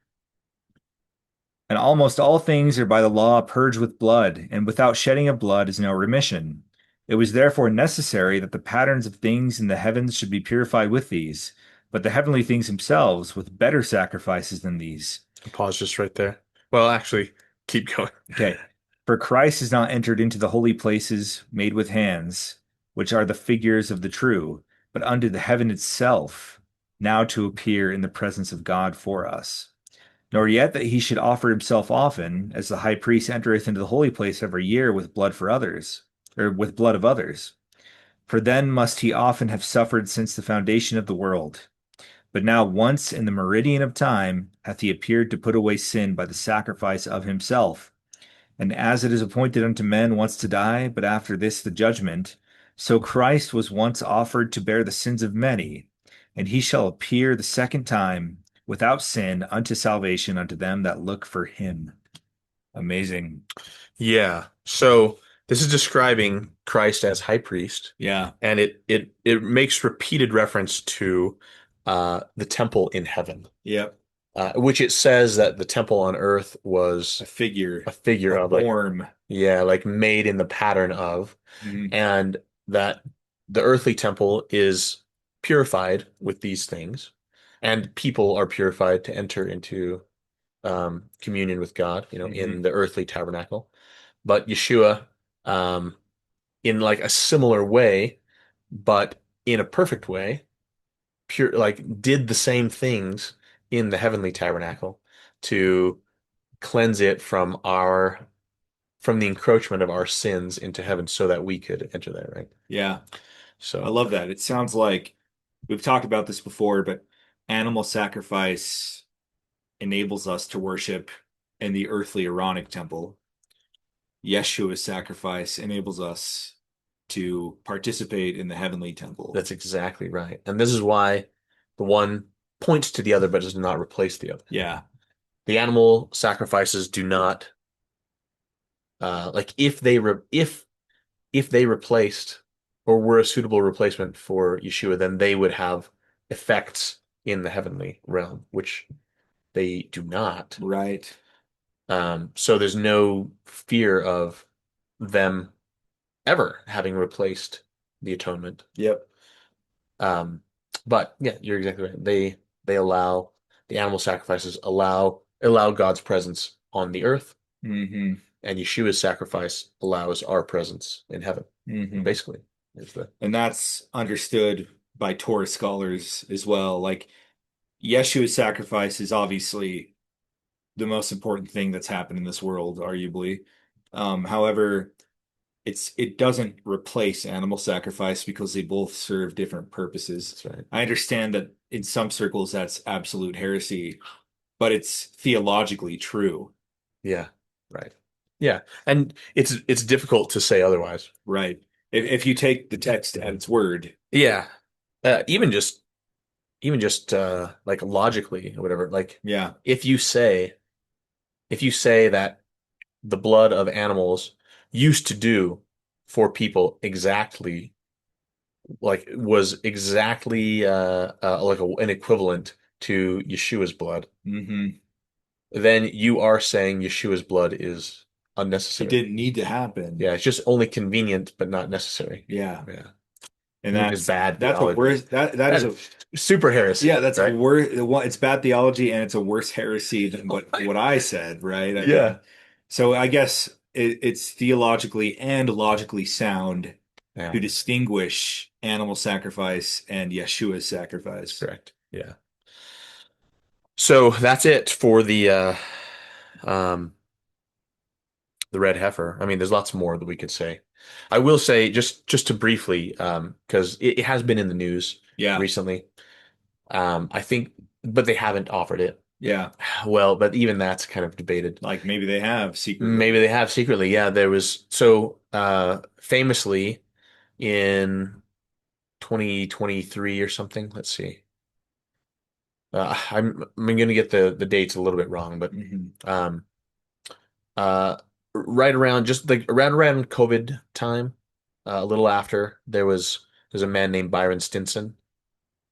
And almost all things are by the law purged with blood, and without shedding of blood is no remission. It was therefore necessary that the patterns of things in the heavens should be purified with these, but the heavenly things themselves with better sacrifices than these. Pause just right there. Well, actually, keep going. Okay. For Christ is not entered into the holy places made with hands, which are the figures of the true, but unto the heaven itself, now to appear in the presence of God for us. Nor yet that he should offer himself often, as the high priest entereth into the holy place every year with blood for others, or with blood of others. For then must he often have suffered since the foundation of the world. But now once in the meridian of time hath he appeared to put away sin by the sacrifice of himself. And as it is appointed unto men once to die, but after this the judgment, so Christ was once offered to bear the sins of many, and he shall appear the second time without sin unto salvation unto them that look for him. Amazing. Yeah. So this is describing Christ as high priest, Yeah. and it makes repeated reference to the temple in heaven, Yep. which it says that the temple on earth was A figure, a figure a of, like, form. yeah, like made in the pattern of, Mhm. and that the earthly temple is purified with these things, and people are purified to enter into communion with God, in Mhm. the earthly tabernacle. But Yeshua, um, in like a similar way, but in a perfect way, pure like did the same things in the heavenly tabernacle to cleanse it from the encroachment of our sins into heaven so that we could enter there, right? Yeah. I So love that. It sounds like we've talked about this before, but animal sacrifice enables us to worship in the earthly Aaronic temple. Yeshua's sacrifice enables us to participate in the heavenly temple. that's exactly right. And this is why the one points to the other but does not replace the other. Yeah. The animal sacrifices do not like if they replaced or were a suitable replacement for Yeshua, then they would have effects in the heavenly realm, which they do not. Right. So there's no fear of them ever having replaced the atonement. Yep. Um, but yeah, you're exactly right. They allow the animal sacrifices allow God's presence on the earth, Hmm. and Yeshua's sacrifice allows our presence in heaven. Hmm. Basically, is the And that's understood by Torah scholars as well. Like Yeshua's sacrifice is obviously the most important thing that's happened in this world, arguably. However, it doesn't replace animal sacrifice because they both serve different purposes. that's right. I understand that in some circles that's absolute heresy, but it's theologically true. Yeah, right. Yeah, and it's difficult to say otherwise. Right. If you take the text at its word, Yeah, even just like logically or whatever. Like yeah. if you say if you say that the blood of animals used to do for people exactly like was exactly like an equivalent to Yeshua's blood, Hmm. then you are saying Yeshua's blood is It unnecessary. didn't need to happen. Yeah, it's just only convenient but not necessary. Yeah. Yeah. And Is bad that's a theology. worse that is That a is super yeah, heresy, that's a right? worse it's bad theology and it's a worse heresy than what I said, right? I Yeah. mean, so I guess it's theologically and logically sound Yeah, to distinguish animal sacrifice and Yeshua's sacrifice. correct. Yeah. So that's it for um the red heifer. I mean, there's lots more that we could say. I will say just to briefly, because it has been in the news Yeah. recently. I think, but they haven't offered it. Yeah. Well, but even that's kind of debated. Like maybe they have secretly. Maybe they have secretly. Yeah, there was so famously in 2023 or something. Let's see. I'm going to get the dates a little bit wrong, but Hmm. um, right around just like around COVID time, a little after there's a man named Byron Stinson,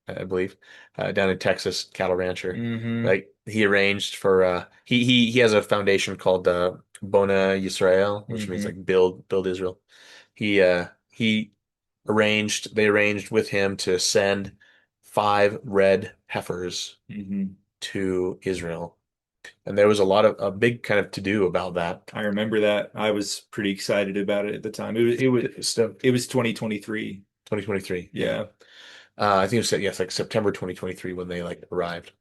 I believe, down in Texas, cattle rancher. Hmm. Like he arranged for he has a foundation called Bona Yisrael, which means Hmm. like build Israel. He arranged they arranged with him to send 5 red heifers Hmm. to Israel. And there was a big kind of to do about that. I remember that. I was pretty excited about it at the time. So It was 2023. 2023, yeah. Yeah. I think it was yes, like September 2023 when they like arrived.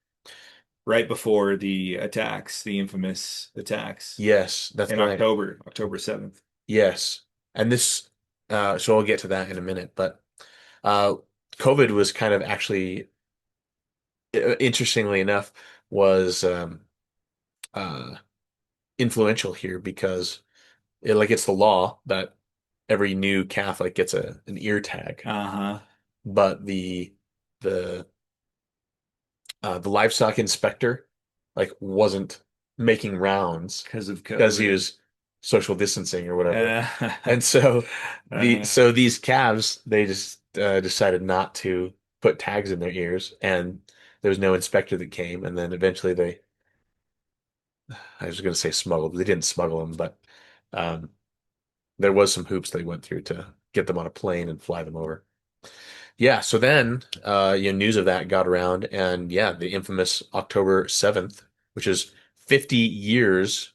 Right before the attacks, the infamous attacks Yes, that's in right. October 7th. Yes. And this so I'll get to that in a minute, but uh COVID was kind of actually interestingly enough was uh influential here because it's the law that every new Catholic gets an ear tag, Uh-huh. but the the livestock inspector like wasn't making rounds Because of because he COVID. was social distancing or whatever. Uh, And so uh, these calves they just decided not to put tags in their ears, and there was no inspector that came, and then eventually they I was going to say smuggled. They didn't smuggle them, but um, there was some hoops they went through to get them on a plane and fly them over. Yeah, so then news of that got around, and yeah, the infamous October 7th, which is 50 years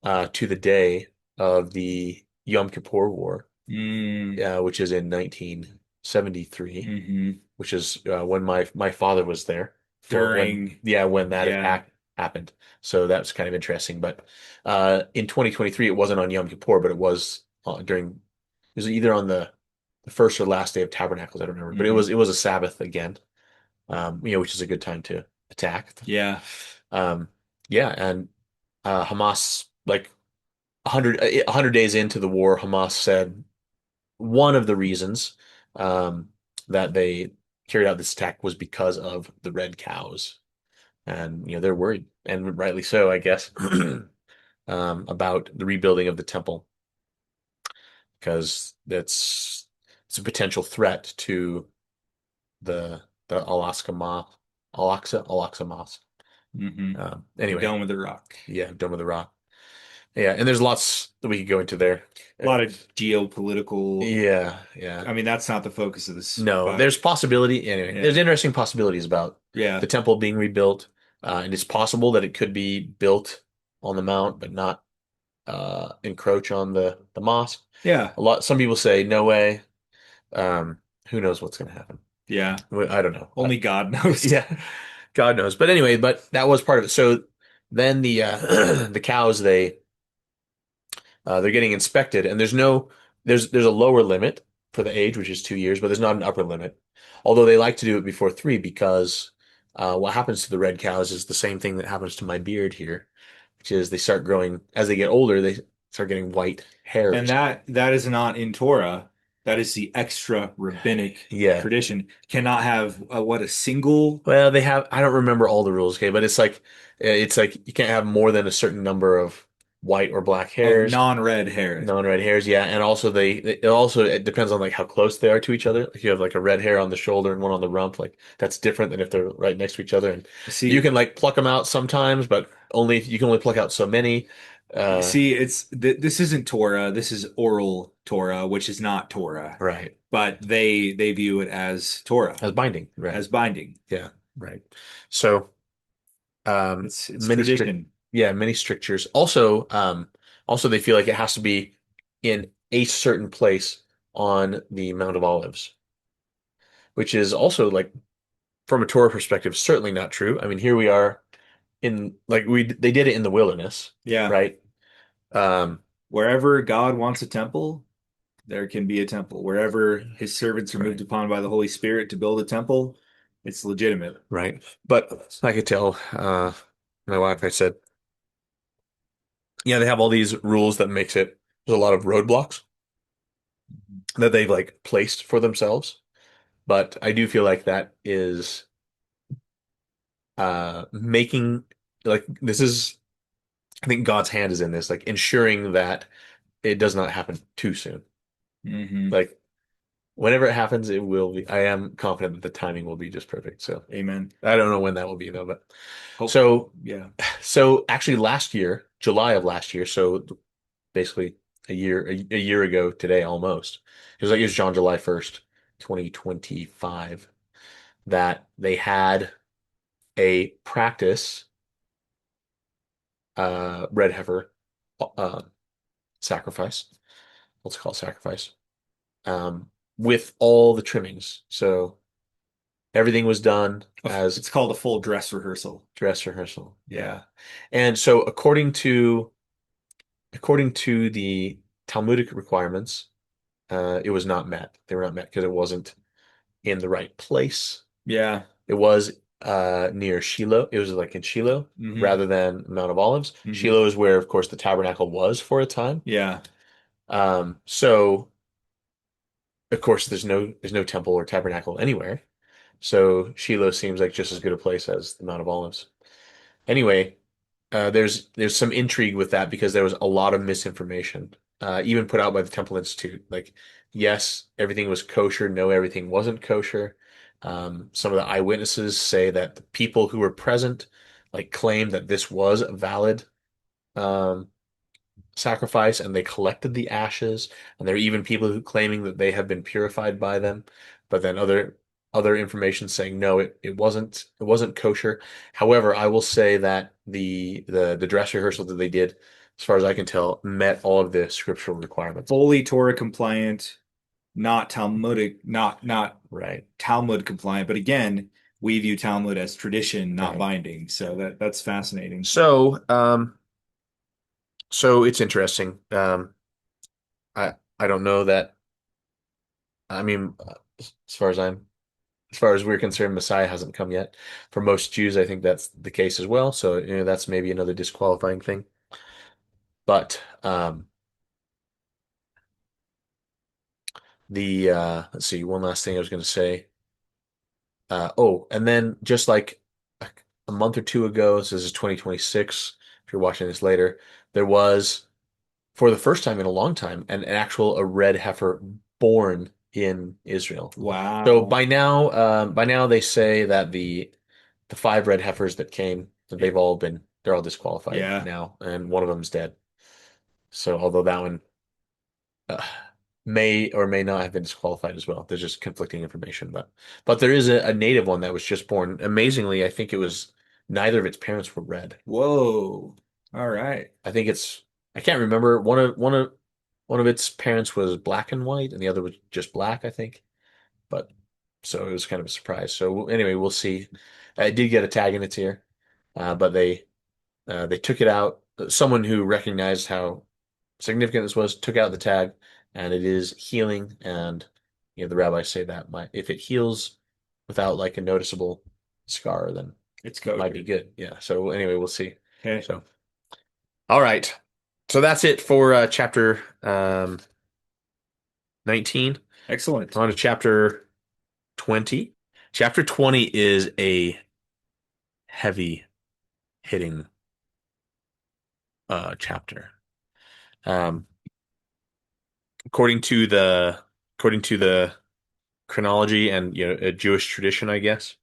to the day of the Yom Kippur War, mm, which is in 1973, hmm. which is when my father was there for During, when that yeah. attack happened. So that's kind of interesting. But in 2023, it wasn't on Yom Kippur, but it was during. It was either on the first or last day of Tabernacles. I don't remember, but Hmm. it was a Sabbath again. Which is a good time to attack. Yeah. Um, yeah, and Hamas like 100 days into the war, Hamas said one of the reasons um, that they carried out this attack was because of the red cows, and they're worried, and rightly so, I guess, about the rebuilding of the temple because it's a potential threat to the Al-Aqsa Mosque. Hmm. The Anyway, Dome of the Rock. yeah, Dome of the Rock. Yeah, and there's lots that we could go into there. A lot of geopolitical. Yeah, yeah. I mean, that's not the focus of this No, there's podcast. possibility. Anyway, there's Yeah. interesting possibilities about Yeah. the temple being rebuilt, and it's possible that it could be built on the mount, but not encroach on the mosque. Yeah. Some people say no way. Um, who knows what's going to happen? Yeah. I don't know. Only God knows. Yeah, God knows. But anyway, but that was part of it. So then the the cows they're getting inspected, and there's a lower limit for the age, which is 2 years, but there's not an upper limit. Although they like to do it before 3 because what happens to the red cows is the same thing that happens to my beard here, which is they start growing as they get older, they start getting white And hairs. that is not in Torah. That is the extra rabbinic Yeah. tradition. Cannot have a single Well, they have, I don't remember all the rules, okay, but it's like you can't have more than a certain number of white or black of hairs. non-red hair. Non-red hairs, yeah, and also it depends on like how close they are to each other. If you have like a red hair on the shoulder and one on the rump, like that's different than if they're right next to each other. And you See, can like pluck them out sometimes, but only you can only pluck out so many. Uh, See, this isn't Torah. This is oral Torah, which is not Torah, right. but they view it as Torah, As binding. Right. as binding. Yeah. Right. So, It's many strict, tradition. yeah, many strictures. Also, also they feel like it has to be in a certain place on the Mount of Olives, which is also like from a Torah perspective, certainly not true. I mean, here we are in like they did it in the wilderness, Yeah. right? Um, Wherever God wants a temple, there can be a temple. Wherever his servants are moved right, upon by the Holy Spirit to build a temple, it's legitimate. right. But I could tell my wife, I said, yeah, they have all these rules that makes it there's a lot of roadblocks that they've like placed for themselves. But I do feel like that is making like this is I think God's hand is in this, like ensuring that it does not happen too soon. Hmm. Like whenever it happens, it will be. I am confident that the timing will be just perfect. So Amen. I don't know when that will be though, but Hope. so Yeah. so actually last year, July of last year, so basically a year ago today almost. It was John July 1st, 2025 that they had a practice red heifer uh sacrifice. Let's call it sacrifice. With all the trimmings. So everything was done as It's called a full dress rehearsal. dress rehearsal. Yeah. Yeah. And so according to the Talmudic requirements, it was not met. They were not met because it wasn't in the right place. Yeah. It was near Shiloh. It was like in Shiloh Hmm. rather than Mount of Olives. Hmm. Shiloh is where, of course, the tabernacle was for a time. Yeah. So of course there's no temple or tabernacle anywhere. So Shiloh seems like just as good a place as the Mount of Olives. Anyway, there's some intrigue with that because there was a lot of misinformation, even put out by the Temple Institute. Like, yes, everything was kosher. No, everything wasn't kosher. Some of the eyewitnesses say that the people who were present, like, claimed that this was a valid um, sacrifice, and they collected the ashes. And there are even people who claiming that they have been purified by them, but then other information saying no, it wasn't kosher. However, I will say that the dress rehearsal that they did, as far as I can tell, met all of the scriptural requirements. Fully Torah compliant, not Talmudic, not Right, Talmud compliant. But again, we view Talmud as tradition, not right. binding. So that's fascinating. So it's interesting. I don't know that. I mean, as far as I'm as far as we're concerned, Messiah hasn't come yet. For most Jews, I think that's the case as well. So, that's maybe another disqualifying thing. But the let's see, one last thing I was going to say. Oh, and then just like a month or two ago, so this is 2026. If you're watching this later, there was for the first time in a long time an actual a red heifer born in Israel. So Wow. by now they say that the five red heifers that came, they're all disqualified Yeah. now, and one of them's dead. So although that one uh, may or may not have been disqualified as well, there's just conflicting information. But there is a native one that was just born. Amazingly, I think it was neither of its parents were red. Whoa. All right. I think I can't remember. One of its parents was black and white, and the other was just black, I think. But so it was kind of a surprise. So anyway, we'll see. It did get a tag in its ear, but they took it out. Someone who recognized how significant this was took out the tag, and it is healing. And the rabbis say that if it heals without like a noticeable scar, then It's it might be kosher. good. Yeah. So anyway, we'll see. Okay. So all right. So that's it for chapter 19. Excellent. On to chapter 20. Chapter 20 is a heavy hitting chapter. Um, according to the according to the chronology and a Jewish tradition, I guess,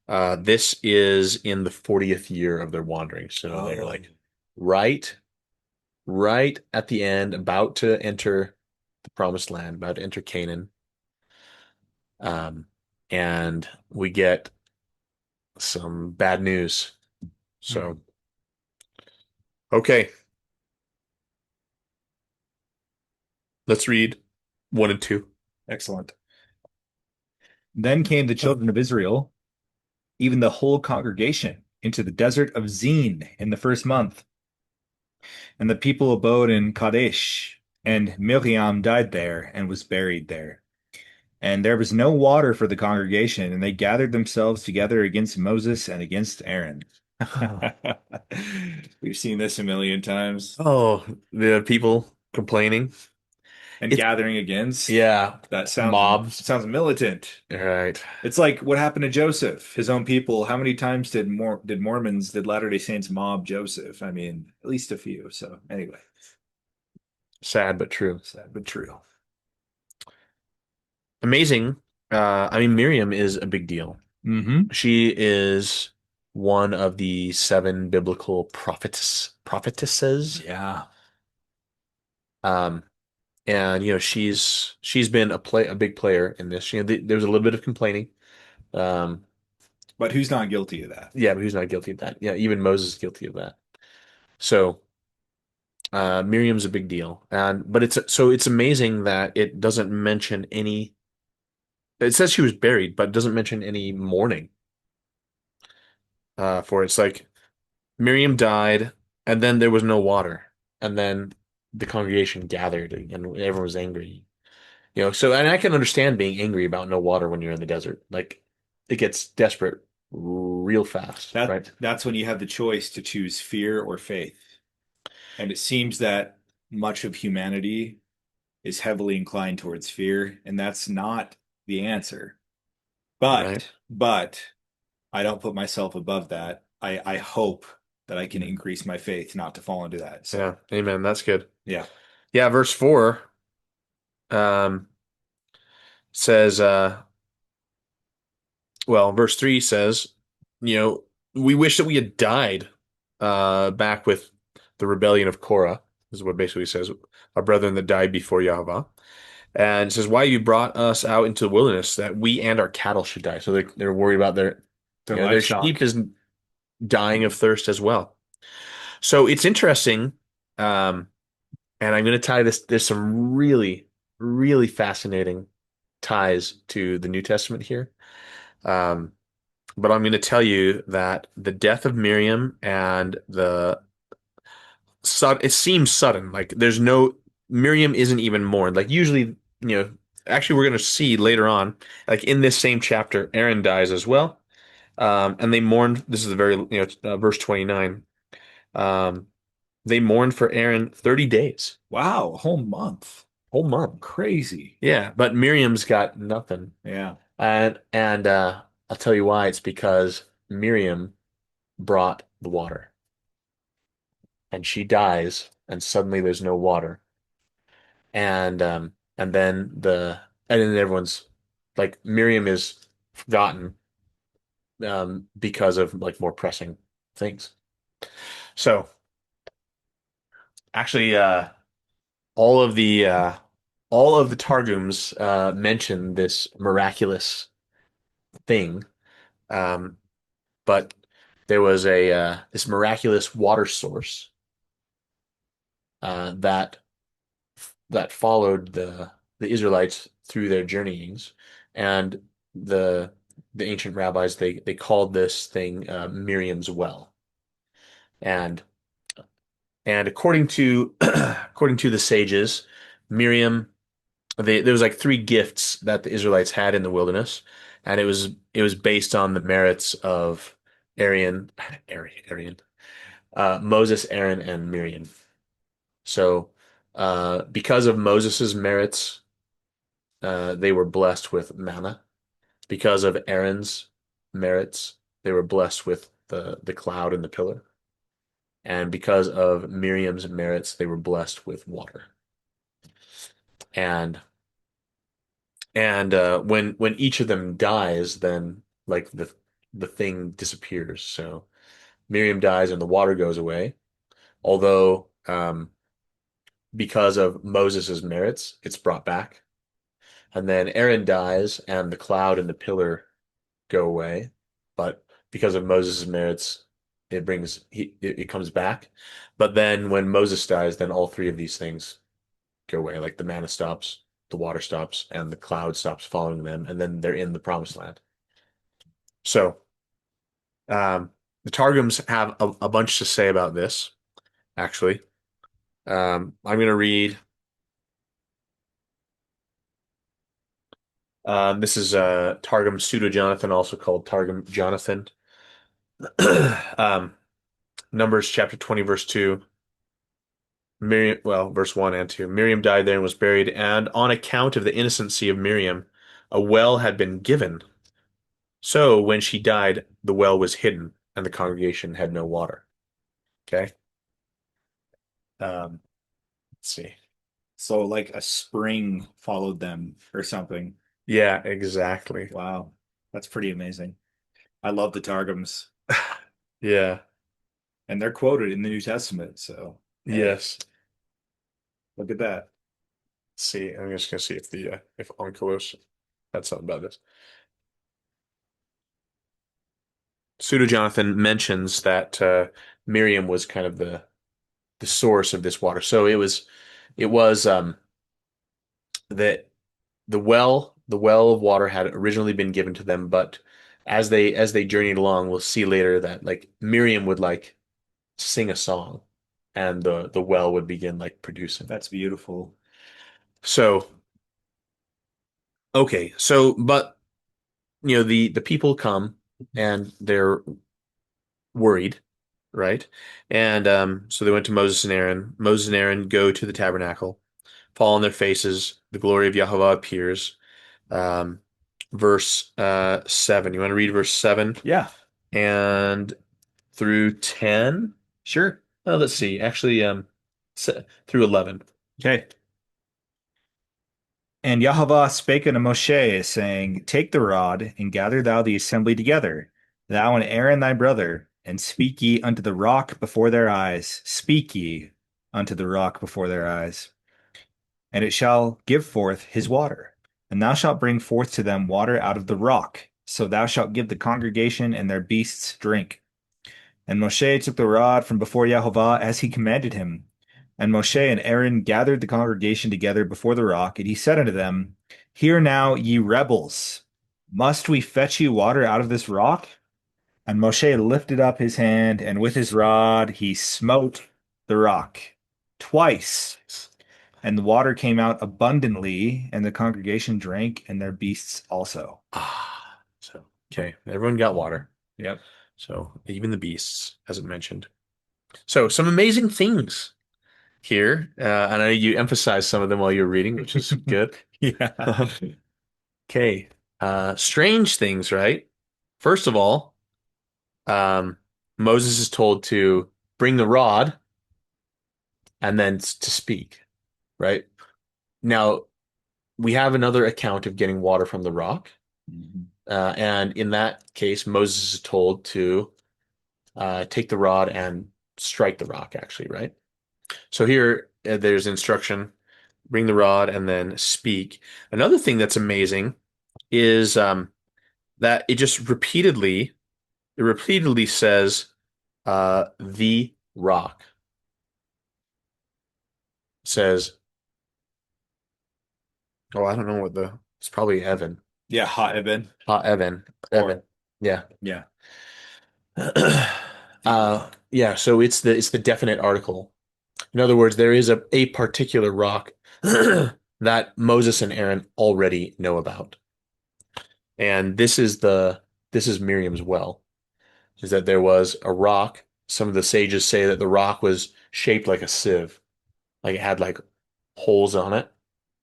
this is in the 40th year of their wandering. So they're Oh. like right. right at the end, about to enter the promised land, about to enter Canaan. Um, and we get some bad news. Hmm. So, okay, let's read 1 and 2. Excellent. Then came the children of Israel, even the whole congregation, into the desert of Zin in the first month. And the people abode in Kadesh, and Miriam died there and was buried there. And there was no water for the congregation, and they gathered themselves together against Moses and against Aaron. We've seen this a million times. Oh, the people complaining. And It's gathering against, yeah, that mobs. sounds militant. Right. It's like what happened to Joseph, his own people. How many times did Mormons, did Latter-day Saints mob Joseph? I mean, at least a few. So anyway, Sad but true. sad but true. Amazing. I mean, Miriam is a big deal. Hmm. She is one of the seven biblical prophetesses. Yeah. Um, and she's been a big player in this. There was a little bit of complaining. Um, But who's not guilty of that? yeah, but who's not guilty of that? Yeah, even Moses is guilty of that. So Miriam's a big deal, and but it's amazing that it doesn't mention any. It says she was buried, but it doesn't mention any mourning for it. It's like Miriam died, and then there was no water, and then the congregation gathered, and everyone was angry. So and I can understand being angry about no water when you're in the desert. Like it gets desperate real fast, right? That's when you have the choice to choose fear or faith. And it seems that much of humanity is heavily inclined towards fear, and that's not the answer. Right. But I don't put myself above that. I hope that I can increase my faith not to fall into that. So Yeah. Amen. That's good. yeah. Yeah. Verse 4 um, says, well, verse 3 says, you know, we wish that we had died back with the rebellion of Korah, is what basically says, our brethren that died before Yahweh. And it says, why you brought us out into the wilderness that we and our cattle should die. So they're worried about Their their sheep livestock. is dying of thirst as well. So it's interesting. Um, and I'm going to tie this. There's some really, really fascinating ties to the New Testament here. Um, but I'm going to tell you that the death of Miriam and it seems sudden. Like there's no Miriam isn't even mourned. Like usually, actually we're going to see later on, like in this same chapter, Aaron dies as well. And they mourned. This is the very, verse 29. Um, they mourned for Aaron 30 days, Wow, a whole month. whole month. Crazy. Yeah, but Miriam's got nothing. Yeah. And I'll tell you why. It's because Miriam brought the water, and she dies, and suddenly there's no water, and then everyone's like Miriam is forgotten because of like more pressing things. So actually, all of the uh, all of the Targums mention this miraculous thing. Um, but there was a this miraculous water source that followed the Israelites through their journeyings, and the the ancient rabbis they called this thing Miriam's well, and according to according to the sages, Miriam there was like three gifts that the Israelites had in the wilderness, and it was based on the merits of Arian, Arian, Moses, Aaron, and Miriam. So, because of Moses's merits, they were blessed with manna. Because of Aaron's merits, they were blessed with the cloud and the pillar. And because of Miriam's merits, they were blessed with water. And when each of them dies, then like the thing disappears. So Miriam dies and the water goes away. Although because of Moses's merits, it's brought back. And then Aaron dies, and the cloud and the pillar go away. But because of Moses' merits, it comes back. But then when Moses dies, then all three of these things go away. Like the manna stops, the water stops, and the cloud stops following them, and then they're in the promised land. So the Targums have a bunch to say about this, actually. I'm going to read. This is Targum Pseudo Jonathan, also called Targum Jonathan. um, Numbers chapter 20, verse 2. Miriam, well, verse 1 and 2. Miriam died there and was buried, and on account of the innocency of Miriam, a well had been given. So when she died, the well was hidden, and the congregation had no water. Okay. Let's see. So like a spring followed them or something. Yeah, exactly. Wow. That's pretty amazing. I love the Targums, Yeah. and they're quoted in the New Testament. So, hey, Yes. look at that. Let's see. I'm just gonna see if Onkelos had something about this. Pseudo Jonathan mentions that Miriam was kind of the source of this water. So it was that the well of water had originally been given to them, but as they journeyed along, we'll see later that like Miriam would like sing a song, and the well would begin like producing. That's beautiful. So okay, so but the people come and they're worried, right? And so they went to Moses and Aaron. Moses and Aaron go to the tabernacle, fall on their faces. The glory of Yahweh appears. Um, verse 7. You want to read verse 7 Yeah, and through 10? sure. Let's see. Actually, through 11. Okay. And Yahweh spake unto Moshe, saying, Take the rod, and gather thou the assembly together, thou and Aaron thy brother, and speak ye unto the rock before their eyes. Speak ye unto the rock before their eyes. And it shall give forth his water. And thou shalt bring forth to them water out of the rock. So thou shalt give the congregation and their beasts drink. And Moshe took the rod from before Yahweh as he commanded him. And Moshe and Aaron gathered the congregation together before the rock, and he said unto them, Hear now, ye rebels, must we fetch you water out of this rock? And Moshe lifted up his hand, and with his rod he smote the rock twice, and the water came out abundantly, and the congregation drank, and their beasts also. So okay, everyone got water. Yep. So even the beasts, as it mentioned. So some amazing things here. And I know you emphasized some of them while you were reading, which is good. Yeah. Okay. Strange things, right? First of all, um, Moses is told to bring the rod and then to speak, right? Now, we have another account of getting water from the rock. Mhm. And in that case, Moses is told to take the rod and strike the rock, actually, right? So here, there's instruction, bring the rod and then speak. Another thing that's amazing is that it repeatedly says the rock. It says, oh, I don't know it's probably Evan. Yeah, hot Eben. Evan. Or Evan. Yeah. yeah. Yeah, so it's the definite article. In other words, there is a particular rock that Moses and Aaron already know about. And this is Miriam's well, is that there was a rock. Some of the sages say that the rock was shaped like a sieve, like it had like holes on it,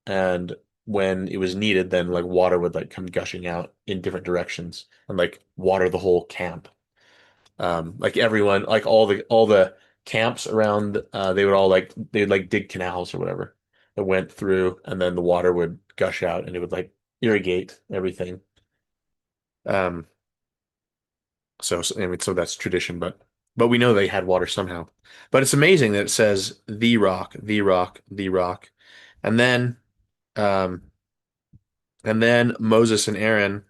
and when it was needed, then like water would like come gushing out in different directions and like water the whole camp. Like everyone, like all the camps around, they'd like dig canals or whatever that went through, and then the water would gush out and it would like irrigate everything. Um, so I mean, so that's tradition, but but we know they had water somehow. But it's amazing that it says the rock, the rock, the rock. And then um and then Moses and Aaron,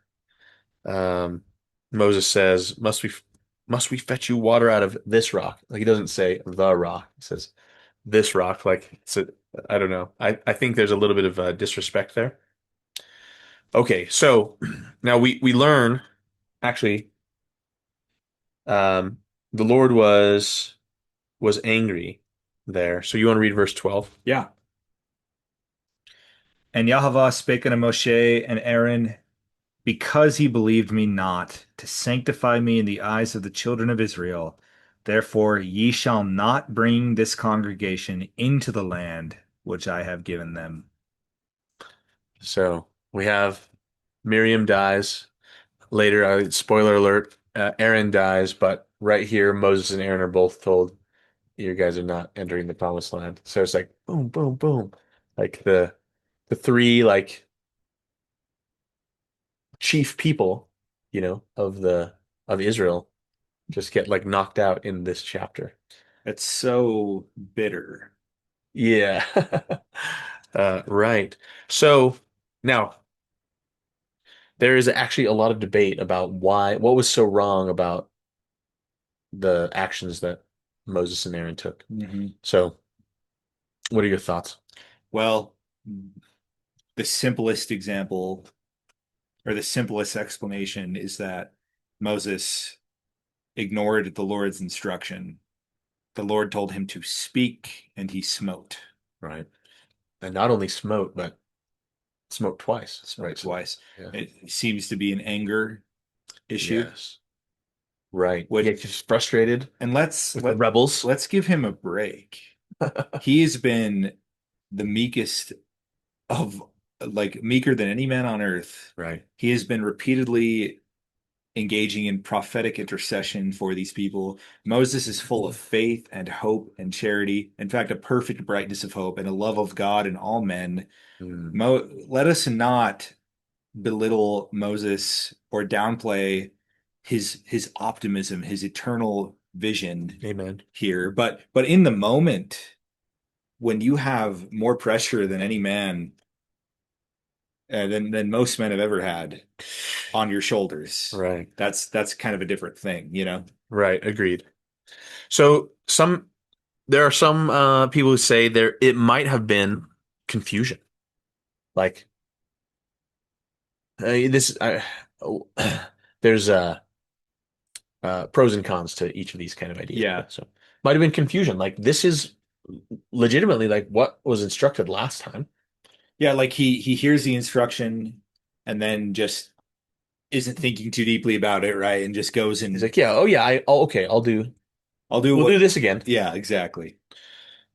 um Moses says, must we fetch you water out of this rock? Like he doesn't say the rock. He says this rock. Like it's a, I don't know. I think there's a little bit of disrespect there. Okay, so now we learn actually um the Lord was angry there. So you want to read verse 12? Yeah. And Yahweh spake unto Moshe and Aaron, because he believed me not to sanctify me in the eyes of the children of Israel. Therefore ye shall not bring this congregation into the land which I have given them. So we have Miriam dies. Later, spoiler alert, Aaron dies, but right here, Moses and Aaron are both told, you guys are not entering the promised land. So it's like boom, boom, boom. Like the three like chief people, of Israel just get like knocked out in this chapter. It's so bitter. Yeah. Right. So now there is actually a lot of debate about what was so wrong about the actions that Moses and Aaron took. Mhm. So, what are your thoughts? Well, the simplest example or the simplest explanation is that Moses ignored the Lord's instruction. The Lord told him to speak, and he smote. Right. And not only smote, but smote twice. Smote Right. So, twice. yeah. It seems to be an anger issue. Yes. Right. Which, Yeah, just frustrated and with the rebels. let's give him a break. He's been the meekest of like meeker than any man on earth. Right. He has been repeatedly engaging in prophetic intercession for these people. Moses is full of faith and hope and charity. In fact, a perfect brightness of hope and a love of God and all men. Mm. Let us not belittle Moses or downplay his optimism, his eternal vision Amen. here. But in the moment, when you have more pressure than any man than most men have ever had on your shoulders, Right. that's kind of a different thing, you know? Right. Agreed. So there are some people who say it might have been confusion. Like this, oh, there's pros and cons to each of these kind of ideas. Yeah. But so might have been confusion. Like this is legitimately like what was instructed last time. Yeah, like he hears the instruction and then just isn't thinking too deeply about it, right? And just goes He's and like, yeah, oh yeah, okay, I'll do we'll do what, this again. yeah, exactly.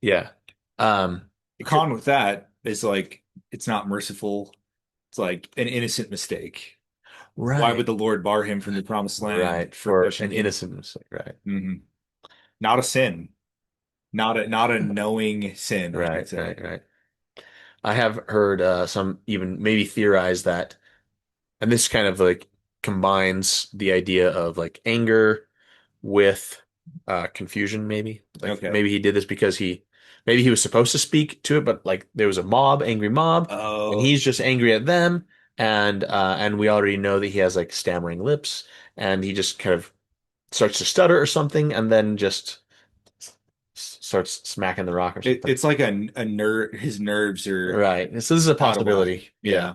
Yeah. The It could, con with that is like it's not merciful. It's like an innocent mistake. Why would right, the Lord bar him from the promised land right, for for pushing an him? innocent mistake, right, Not a sin, not a knowing sin, I should right, say. right, right. I have heard some even maybe theorize that, and this kind of like combines the idea of like anger with confusion, maybe. Like Okay. maybe he did this because maybe he was supposed to speak to it, but like there was a mob, angry mob, and Oh, he's just angry at them, and we already know that he has like stammering lips, and he just kind of starts to stutter or something, and then just starts smacking the rock or something. it's like a nerve. His nerves are Right. So this is a out of whack. possibility. Yeah. Yeah.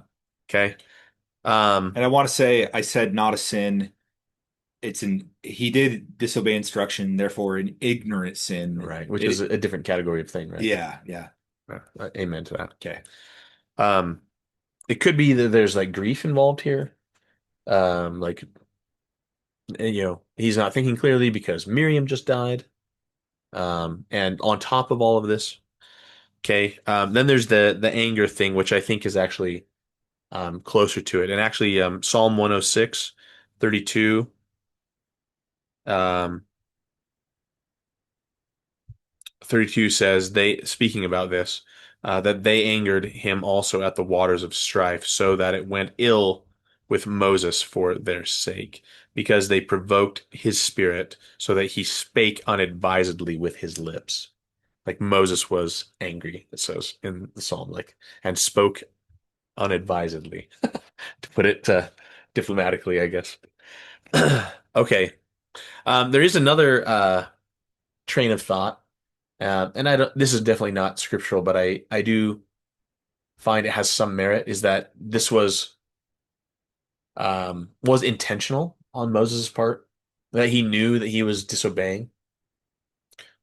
Okay. Um, And I want to say I said not a sin. He did disobey instruction, therefore an ignorant sin. right. Which is It a different category of thing, right? yeah, yeah. Amen to that. Okay. Um, it could be that there's like grief involved here. Like he's not thinking clearly because Miriam just died. And on top of all of this, okay, then there's the anger thing, which I think is actually closer to it. And actually, Psalm 106, 32, um, 32 says speaking about this, that they angered him also at the waters of strife, so that it went ill with Moses for their sake, because they provoked his spirit so that he spake unadvisedly with his lips. Like Moses was angry, it says in the psalm, like, and spoke unadvisedly, to put it diplomatically, I guess. Okay. There is another train of thought, and I don't. This is definitely not scriptural, but I do find it has some merit. Is that this was intentional on Moses' part, that he knew that he was disobeying,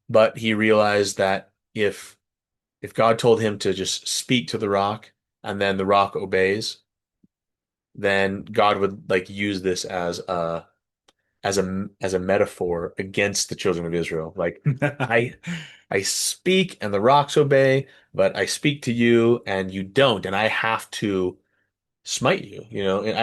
but he realized that if God told him to just speak to the rock and then the rock obeys, then God would like use this as a metaphor against the children of Israel. Like I I speak and the rocks obey, but I speak to you and you don't, and I have to smite you, and I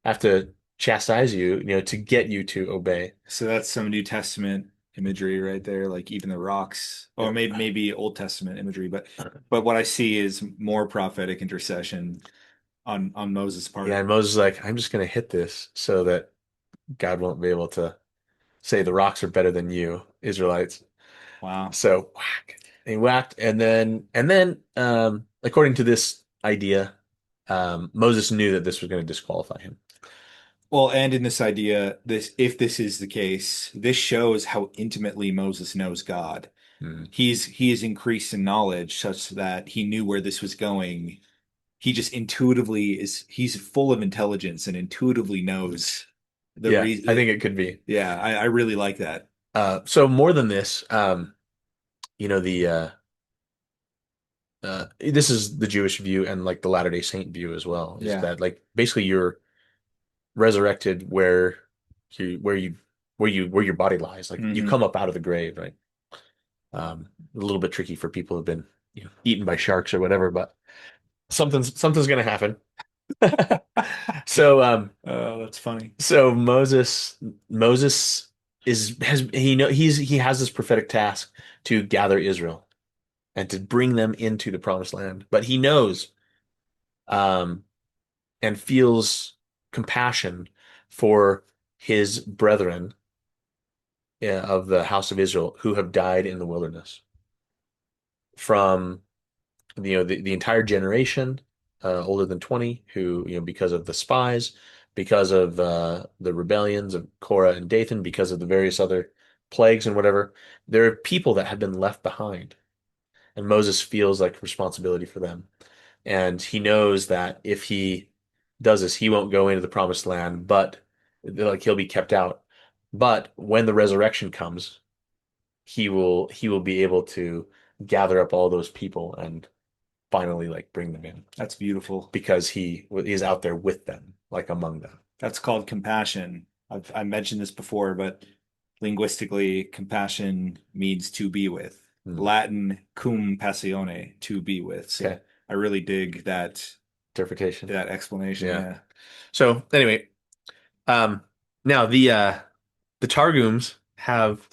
have to chastise you, to get you to obey. So that's some New Testament imagery right there, like even the rocks, or Yep. maybe Old Testament imagery, but what I see is more prophetic intercession on Moses' Yeah, part. and Moses is like, I'm just gonna hit this so that God won't be able to say the rocks are better than you, Israelites. Wow. So whack. He whacked, and then, according to this idea, Moses knew that this was going to disqualify him. Well, and in this idea, this if this is the case, this shows how intimately Moses knows God. Hmm. He is increased in knowledge such that he knew where this was going. He just intuitively he's full of intelligence and intuitively knows the Yeah, I think reason. it could be. Yeah, I really like that. So more than this, the this is the Jewish view and like the Latter-day Saint view as well, is Yeah. that like basically you're resurrected you where you where your body lies. Like you Hmm. come up out of the grave, right? A little bit tricky for people who've been eaten by sharks or whatever, but something's gonna happen. So Oh, that's funny. so Moses is has he know he has this prophetic task to gather Israel and to bring them into the promised land. But he knows um and feels compassion for his brethren, of the house of Israel who have died in the wilderness, from the entire generation older than 20, who, because of the spies, because of the rebellions of Korah and Dathan, because of the various other plagues and whatever. There are people that have been left behind, and Moses feels like responsibility for them. And he knows that if he does this, he won't go into the promised land, but like he'll be kept out. But when the resurrection comes, he will be able to gather up all those people and finally like bring them in, That's beautiful. because he is out there with them, like among them. That's called compassion. I mentioned this before, but linguistically, compassion means to be with. Hmm. Latin cum passione, to be with. Okay. So I really dig Interpretation. that explanation. Yeah. Yeah. So anyway, um, now the Targums have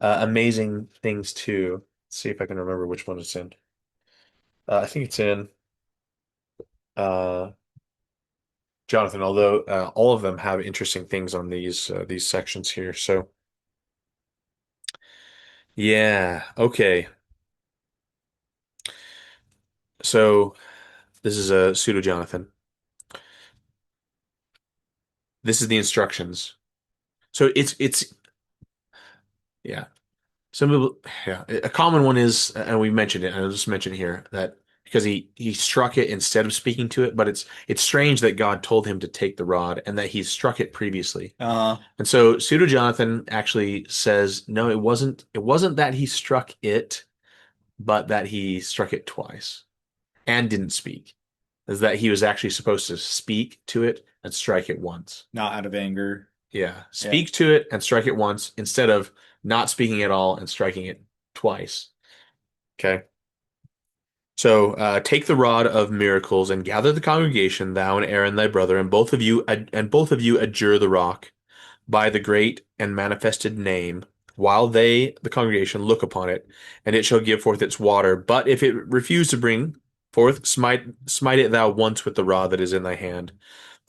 amazing things too. Let's see if I can remember which one it's in. I think it's in uh, Jonathan, although all of them have interesting things on these sections here. So yeah, okay. So this is a pseudo Jonathan. This is the instructions. So it's yeah. Some people, yeah. A common one is, and we mentioned it, and I'll just mention it here, that because he struck it instead of speaking to it, but it's strange that God told him to take the rod and that he struck it previously. Uh, And so Pseudo Jonathan actually says, no, it wasn't that he struck it, but that he struck it twice and didn't speak. Is that he was actually supposed to speak to it and strike it once. not out of anger. Yeah, Yeah. speak to it and strike it once instead of not speaking at all and striking it twice. Okay. So take the rod of miracles and gather the congregation, thou and Aaron thy brother, and both of you adjure the rock by the great and manifested name, while they, the congregation, look upon it, and it shall give forth its water. But if it refuse to bring forth, smite it thou once with the rod that is in thy hand,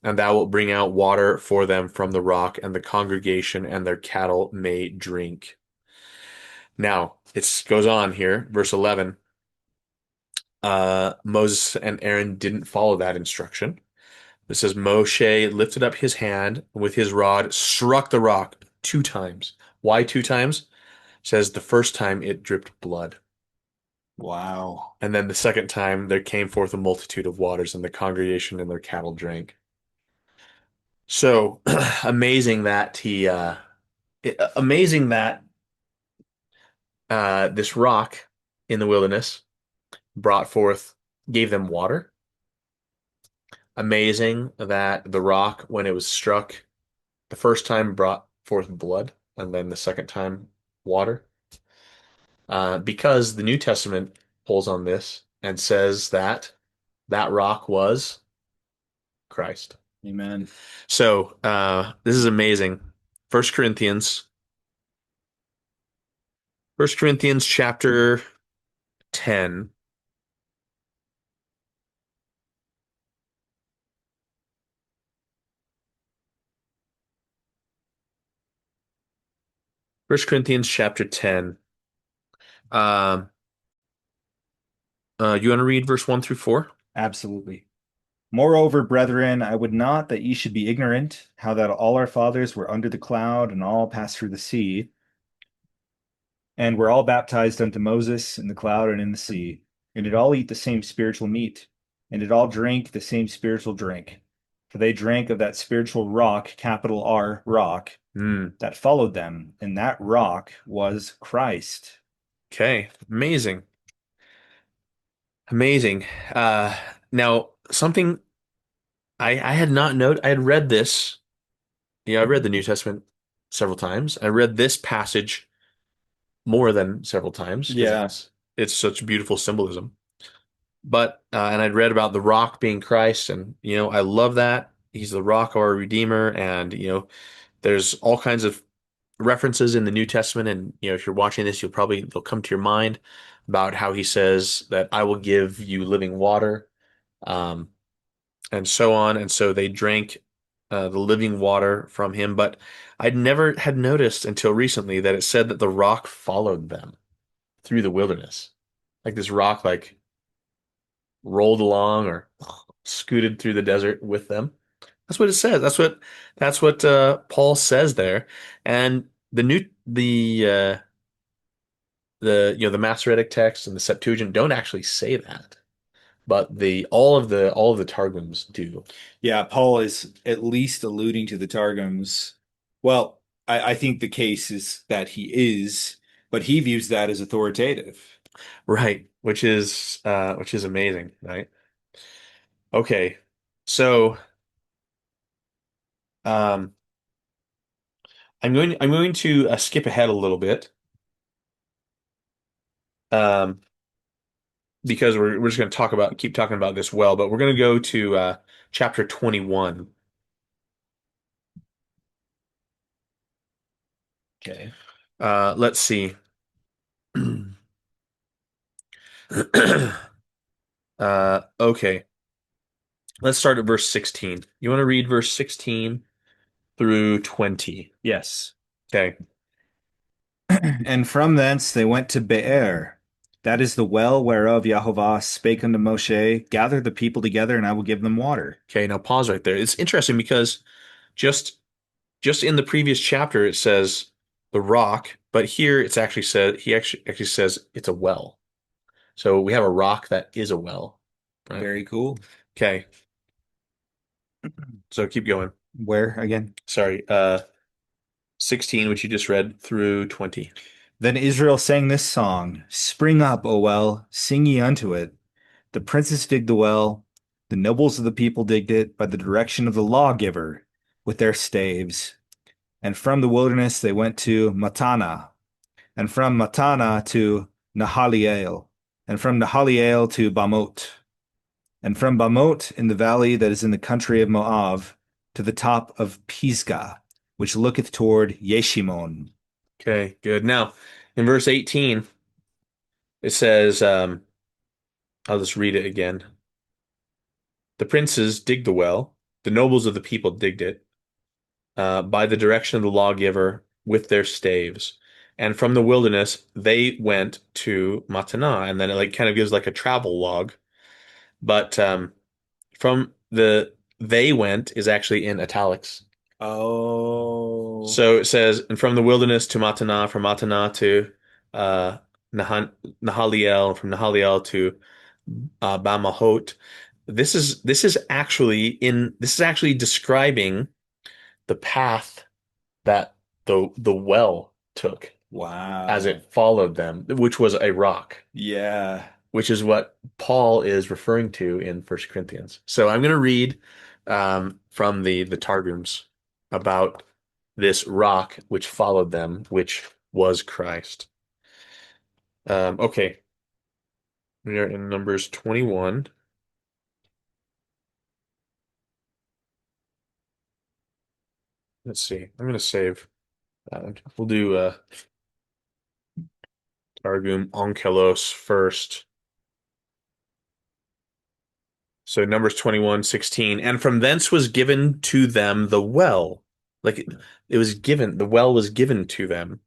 and thou wilt bring out water for them from the rock, and the congregation and their cattle may drink. Now, it goes on here, verse 11. Moses and Aaron didn't follow that instruction. It says Moshe lifted up his hand and with his rod, struck the rock 2 times. Why 2 times? It says the first time it dripped blood. Wow. And then the second time there came forth a multitude of waters, and the congregation and their cattle drank. So amazing that amazing that this rock in the wilderness brought forth, gave them water. Amazing that the rock, when it was struck, the first time brought forth blood, and then the second time water. Because the New Testament pulls on this and says that that rock was Christ. Amen. So this is amazing. First Corinthians, First Corinthians chapter 10. First Corinthians chapter 10. Um, you want to read verse 1 through 4? Absolutely. Moreover, brethren, I would not that ye should be ignorant how that all our fathers were under the cloud and all passed through the sea, and were all baptized unto Moses in the cloud and in the sea, and did all eat the same spiritual meat, and did all drink the same spiritual drink. For they drank of that spiritual rock, capital R, rock, Hmm. that followed them, and that rock was Christ. Okay. Amazing. Amazing. Now something I had not noted. I had read this. Yeah, I read the New Testament several times. I read this passage more than several times because Yeah. it's such beautiful symbolism. But and I'd read about the rock being Christ, and I love that he's the rock of our Redeemer, and there's all kinds of references in the New Testament, and if you're watching this, they'll come to your mind about how he says that I will give you living water, um, and so on, and so they drank the living water from him. But I'd never had noticed until recently that it said that the rock followed them through the wilderness, like this rock, like rolled along or scooted through the desert with them. That's what it says. That's what Paul says there. And the Masoretic text and the Septuagint don't actually say that, but the all of the Targums do. Yeah, Paul is at least alluding to the Targums. Well, I think the case is that he is, but he views that as authoritative. Right, which is amazing, right? Okay. So, um I'm going to skip ahead a little bit. Um because we're just going to keep talking about this well, but we're going to go to chapter 21. Okay. Let's see. Okay. Let's start at verse 16. You want to read verse 16 through 20? Yes. Okay. And from thence they went to Beer. That is the well whereof Yahovah spake unto Moshe, gather the people together, and I will give them water. Okay, now pause right there. It's interesting because just just in the previous chapter it says the rock, but here it's actually said he actually says it's a well. So we have a rock that is a well, right? Very cool. Okay. So keep going. Where again? Sorry. 16, which you just read, through 20. Then Israel sang this song, Spring up, O well, sing ye unto it. The princes digged the well, the nobles of the people digged it by the direction of the lawgiver with their staves. And from the wilderness they went to Matana, and from Matana to Nahaliel, and from Nahaliel to Bamot, and from Bamot in the valley that is in the country of Moab to the top of Pisgah, which looketh toward Yeshimon. Okay, good. Now, in verse 18, it says, I'll just read it again. The princes digged the well, The nobles of the people digged it by the direction of the lawgiver with their staves. And from the wilderness, they went to Matana, and then it like kind of gives like a travel log. But from the they went is actually in italics. Oh, So it says, and from the wilderness to Matana, from Matana to uh, Nahaliel, and from Nahaliel to Bamahot. This is actually describing the path that the well took as wow. it followed them, which was a rock, Yeah. which is what Paul is referring to in First Corinthians. So I'm going to read from the Targums about this rock which followed them, which was Christ. Okay, we are in Numbers 21. Let's see. I'm going to save that one. We'll do Targum Onkelos first. So Numbers 21:16, and from thence was given to them the well. Like it was given, the well was given to them,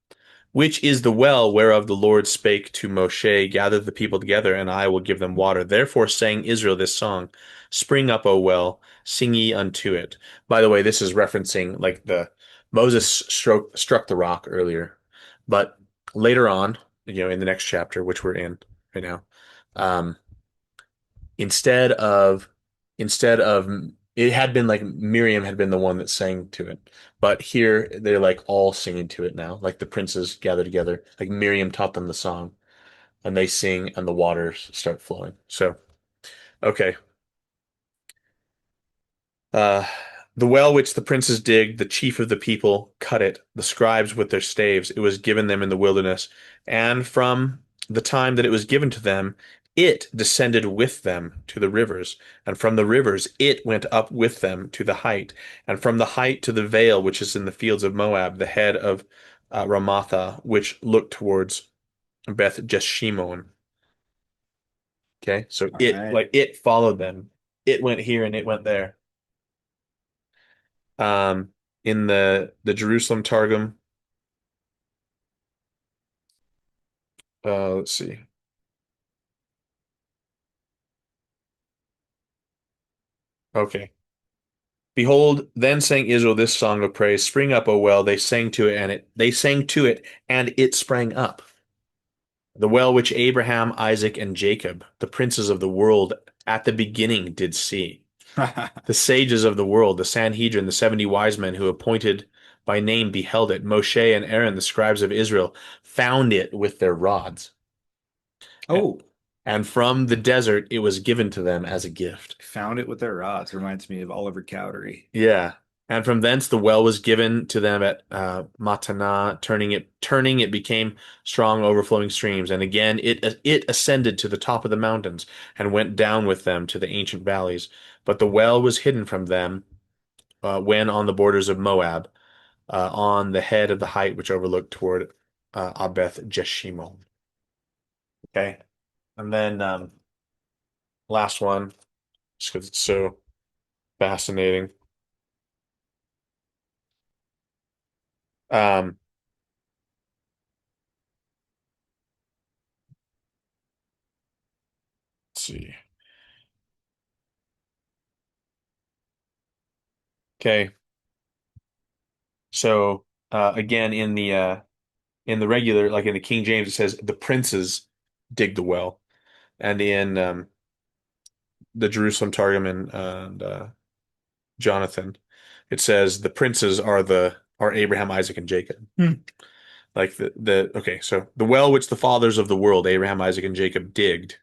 which is the well whereof the Lord spake to Moshe, gather the people together, and I will give them water. Therefore sang Israel this song, Spring up, O well, sing ye unto it. By the way, this is referencing like the Moses struck the rock earlier, but later on, in the next chapter, which we're in right now, um, instead of instead of it had been like Miriam had been the one that sang to it, but here they're like all singing to it now, like the princes gather together, like Miriam taught them the song, and they sing, and the waters start flowing. So, okay, uh, the well which the princes digged, the chief of the people cut it, the scribes with their staves, it was given them in the wilderness, and from the time that it was given to them, it descended with them to the rivers, and from the rivers it went up with them to the height, and from the height to the vale which is in the fields of Moab, the head of Ramatha, which looked towards Beth Jeshimon. Okay, so All it right. like it followed them. It went here and it went there. In the Jerusalem Targum. Let's see. Okay. Behold, then sang Israel this song of praise, Spring up, O well, they sang to it, and it sprang up. The well which Abraham, Isaac, and Jacob, the princes of the world, at the beginning did see. The sages of the world, the Sanhedrin, the 70 wise men who appointed by name beheld it. Moshe and Aaron, the scribes of Israel, found it with their rods. Oh, And from the desert it was given to them as a gift. found it with their rods. Reminds me of Oliver Cowdery. Yeah. And from thence the well was given to them at Matana, turning it became strong overflowing streams. And again it ascended to the top of the mountains and went down with them to the ancient valleys. But the well was hidden from them when on the borders of Moab, on the head of the height which overlooked toward Abeth Jeshimon. Okay. And then last one, just because it's so fascinating. Um, let's see. Okay. So again, in the regular, like in the King James, it says the princes dig the well, and in the Jerusalem Targum and Jonathan, it says the princes are Abraham, Isaac, and Jacob. Hmm. Like the okay, so the well which the fathers of the world, Abraham, Isaac, and Jacob, digged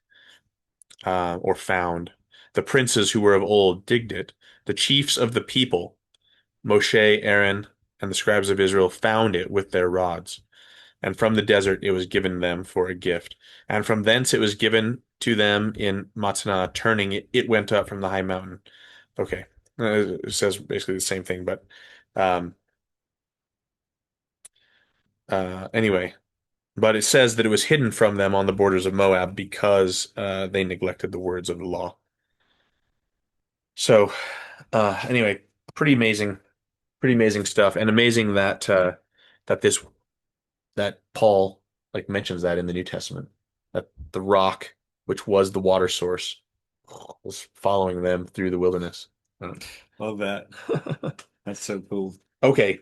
or found, the princes who were of old digged it. The chiefs of the people, Moshe, Aaron, and the scribes of Israel, found it with their rods. And from the desert it was given them for a gift. And from thence it was given to them in Matana, turning it, it went up from the high mountain. Okay. It says basically the same thing, but um, anyway. But it says that it was hidden from them on the borders of Moab because they neglected the words of the law. So, Anyway, pretty amazing stuff, and amazing that that this that Paul like mentions that in the New Testament, that the rock, which was the water source, was following them through the wilderness. Love that. That's so cool. Okay,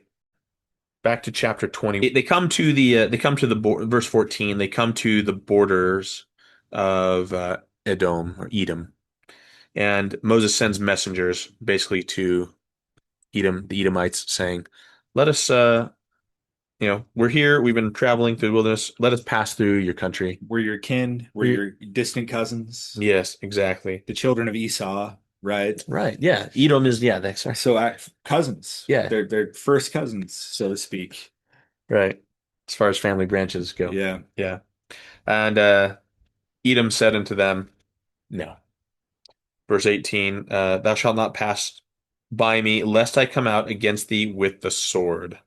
back to chapter 20. They come to verse 14. They come to the borders of Edom or Edom, and Moses sends messengers basically to Edom, the Edomites, saying, "Let us, we're here. We've been traveling through the wilderness. Let us pass through your country." We're your kin, we're We your distant cousins, Yes, exactly. the children of Esau, right? Right. Yeah. Edom is, yeah, that's right. So cousins. Yeah. They're first cousins, so to speak. Right. As far as family branches go. Yeah. Yeah. And Edom said unto them, no. Verse 18, thou shalt not pass by me, lest I come out against thee with the sword.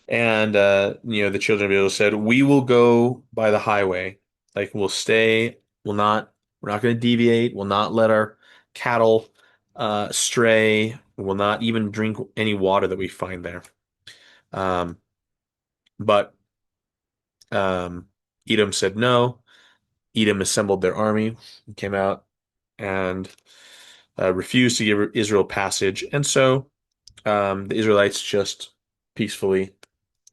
And the children of Israel said, we will go by the highway. Like we'll stay, we're not going to deviate, we'll not let our cattle stray, we'll not even drink any water that we find there. Um, but Edom said no. Edom assembled their army, came out, and refused to give Israel passage. And so the Israelites just peacefully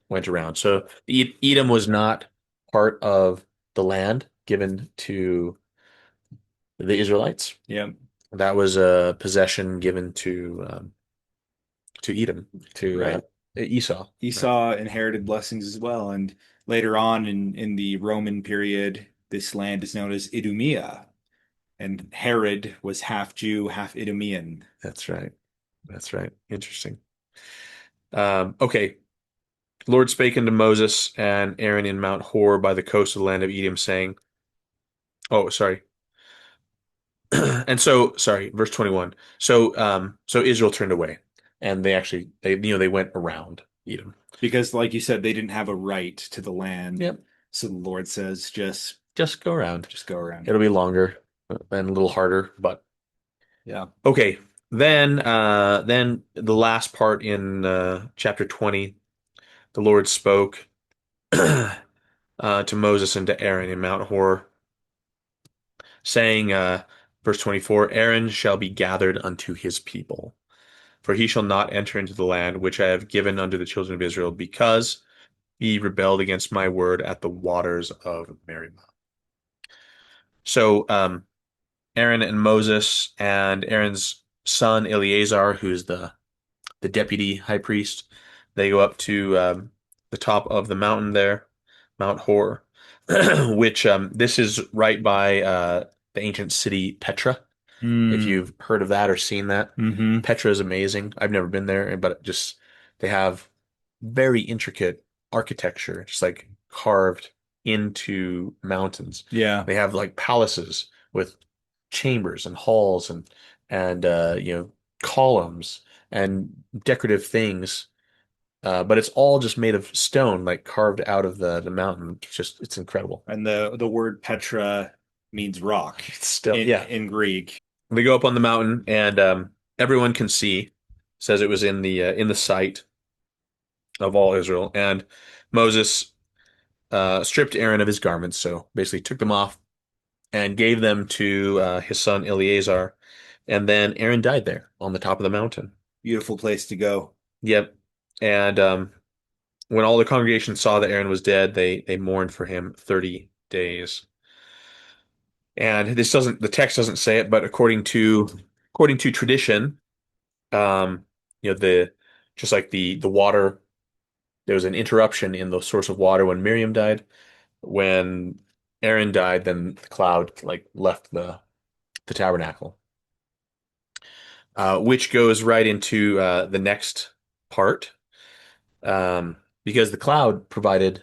went around. So Edom was not part of the land given to the Israelites. Yeah. That was a possession given to Edom, to Right. Esau. Right. Esau inherited blessings as well. And later on in the Roman period, this land is known as Idumea. And Herod was half Jew, half Idumean. That's right. That's right. Interesting. Okay. Lord spake unto Moses and Aaron in Mount Hor by the coast of the land of Edom, saying, "Oh, sorry." And so, sorry, verse 21. So Israel turned away, and they went around Edom. Because, like you said, they didn't have a right to the land. Yep, So the Lord says, just go around. just go around. It'll be longer and a little harder, but Yeah. okay. Then the last part in chapter 20, the Lord spoke to Moses and to Aaron in Mount Hor, saying, verse 24, Aaron shall be gathered unto his people, for he shall not enter into the land which I have given unto the children of Israel, because he rebelled against my word at the waters of Meribah. So Aaron and Moses and Aaron's son Eleazar, who's the deputy high priest, they go up to the top of the mountain there, Mount Hor, which this is right by the ancient city Petra. If Mm. you've heard of that or seen that, Hmm. Petra is amazing. I've never been there, but they have very intricate architecture, just like carved into mountains. Yeah. They have like palaces with chambers and halls and columns and decorative things. But it's all just made of stone, like carved out of the mountain. It's incredible. And the word Petra means rock It's still, in yeah. in Greek. We go up on the mountain, and everyone can see. Says it was in the sight of all Israel, and Moses stripped Aaron of his garments, so basically took them off and gave them to his son Eleazar, and then Aaron died there on the top of the mountain. Beautiful place to go. Yep, and when all the congregation saw that Aaron was dead, they mourned for him 30 days. And the text doesn't say it, but according to tradition, um, the just like the water, there was an interruption in the source of water when Miriam died. When Aaron died, then the cloud like left the tabernacle, which goes right into the next part, because the cloud provided.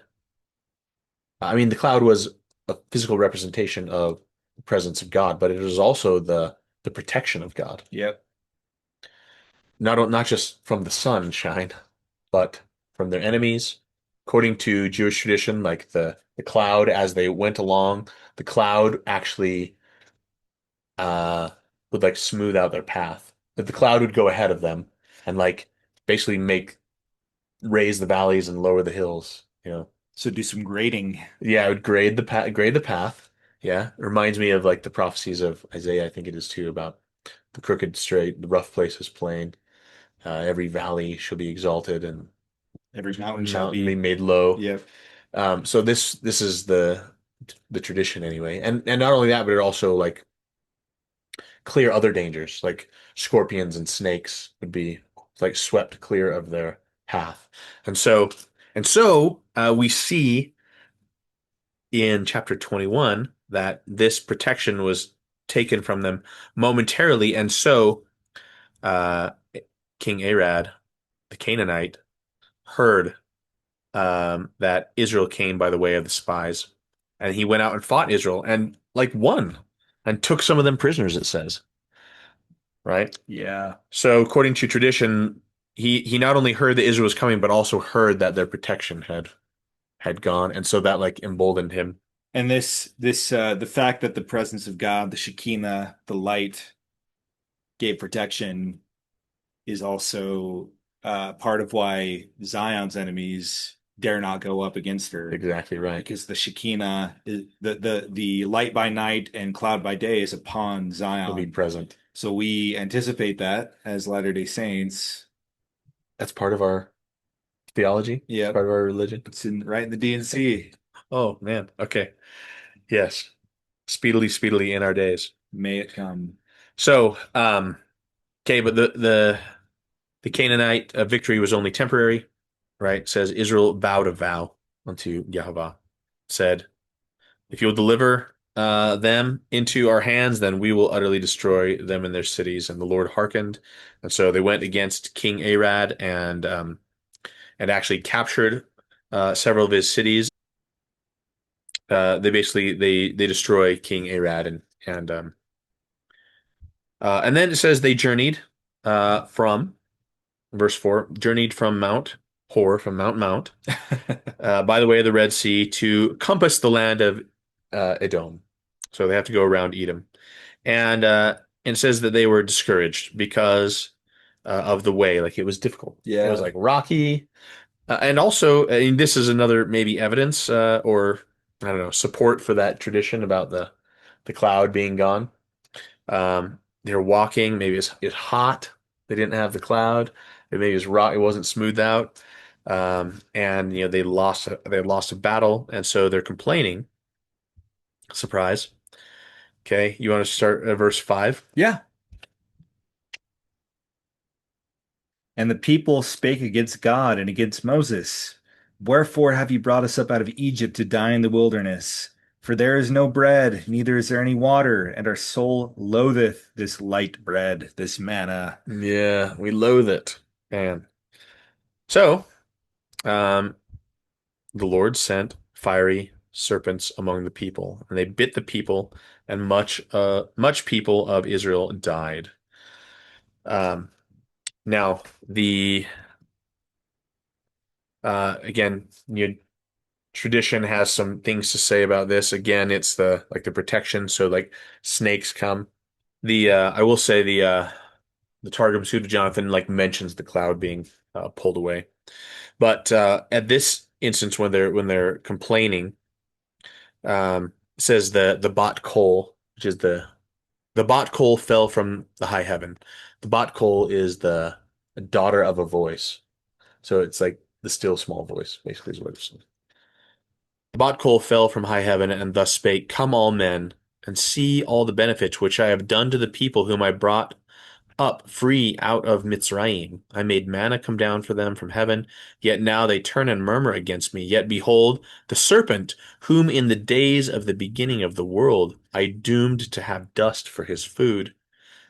I mean, the cloud was a physical representation of the presence of God, but it was also the protection of God. Yep. Not just from the sunshine, but from their enemies. According to Jewish tradition, like the cloud as they went along, the cloud actually uh would like smooth out their path. that the cloud would go ahead of them and like basically make raise the valleys and lower the hills, you know. So do some grading. Yeah, it would grade the path. Yeah. It reminds me of like the prophecies of Isaiah, I think it is too, about the crooked straight, the rough places plain. Every valley shall be exalted and Every mountain shall mountain be be. made low. Yep. So this is the tradition anyway. And not only that, but it also like clear other dangers, like scorpions and snakes would be like swept clear of their path. And so we see in chapter 21 that this protection was taken from them momentarily, and so uh, King Arad, the Canaanite, heard that Israel came by the way of the spies, and he went out and fought Israel and like won and took some of them prisoners, it says, right? Yeah. So according to tradition, he not only heard that Israel was coming, but also heard that their protection had gone, and so that like emboldened him. And the fact that the presence of God, the Shekinah, the light gave protection is also part of why Zion's enemies dare not go up against her, Exactly right. because the Shekinah is the light by night and cloud by day is upon He'll be Zion. present. So we anticipate that as Latter-day Saints. That's part of our theology. It's Yep. part of our religion. It's in right in the DNC. Oh man. Okay. Yes. Speedily, speedily in our days. May it come. So, okay, but the Canaanite victory was only temporary, right? It says Israel vowed a vow unto Yahweh, said, "If you will deliver them into our hands, then we will utterly destroy them and their cities." And the Lord hearkened, and so they went against King Arad and actually captured several of his cities. They basically they destroy King Arad and then it says they journeyed from verse 4, journeyed from Mount Hor, from Mount, by the way of the Red Sea to compass the land of Edom. So they have to go around Edom. And it says that they were discouraged because of the way, like it was difficult. It was Yeah. like rocky. And also, I mean, this is another maybe evidence or I don't know, support for that tradition about the cloud being gone. They were walking. Maybe it's hot. They didn't have the cloud. Maybe it was rock. It wasn't smoothed out. And they lost a battle, and so they're complaining. Surprise. Okay, you want to start at verse 5? Yeah. And the people spake against God and against Moses. Wherefore have you brought us up out of Egypt to die in the wilderness? For there is no bread, neither is there any water, and our soul loatheth this light bread, this manna. Yeah, we loathe it. And so, um, the Lord sent fiery serpents among the people, and they bit the people, and much people of Israel died. Um, now the again, tradition has some things to say about this. Again, it's the protection. So like snakes come. The I will say the Targum Suit of Jonathan like mentions the cloud being pulled away. But at this instance, when they're complaining, it says the bot coal, which is the bot coal fell from the high heaven. The bot coal is the daughter of a voice, so it's like the still small voice, basically is what it's saying. The bot coal fell from high heaven, and thus spake, "Come, all men, and see all the benefits which I have done to the people whom I brought up free out of Mitzrayim. I made manna come down for them from heaven, yet now they turn and murmur against me. Yet behold, the serpent, whom in the days of the beginning of the world I doomed to have dust for his food,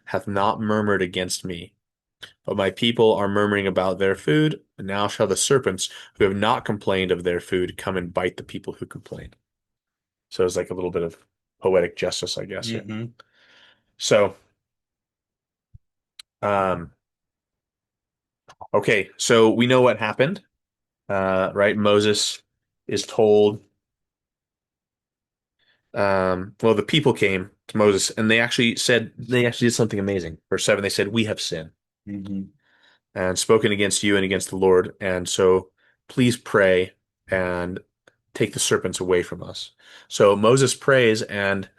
hath not murmured against me. But my people are murmuring about their food, and now shall the serpents who have not complained of their food come and bite the people who complain." So it's like a little bit of poetic justice, I guess, here. Hmm. So, um, okay, so we know what happened, right? Moses is told Well, the people came to Moses and they actually did something amazing. Verse 7, they said, "We have sinned Hmm. and spoken against you and against the Lord, and so please pray and take the serpents away from us." So Moses prays, and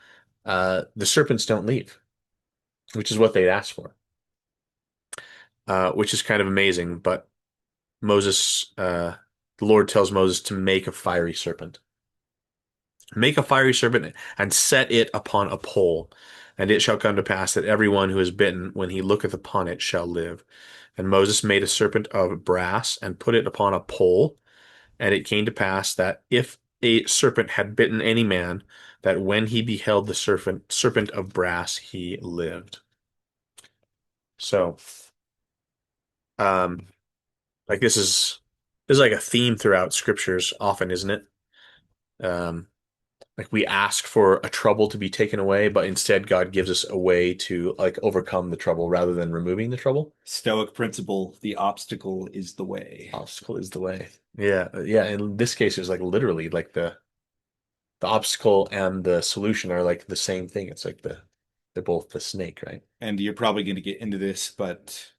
the serpents don't leave, which is what they'd asked for, which is kind of amazing. But the Lord tells Moses to make a fiery serpent. Make a fiery serpent and set it upon a pole, and it shall come to pass that everyone who is bitten, when he looketh upon it, shall live. And Moses made a serpent of brass and put it upon a pole. And it came to pass that if a serpent had bitten any man, that when he beheld the serpent of brass, he lived. So, um, like this is like a theme throughout scriptures often, isn't it? Um, like we ask for a trouble to be taken away, but instead God gives us a way to like overcome the trouble rather than removing the trouble. Stoic principle, the obstacle is the way. Obstacle is the way. Yeah, yeah. In this case, it's like literally like the obstacle and the solution are like the same thing. It's like they're both the snake, right? And you're probably going to get into this, but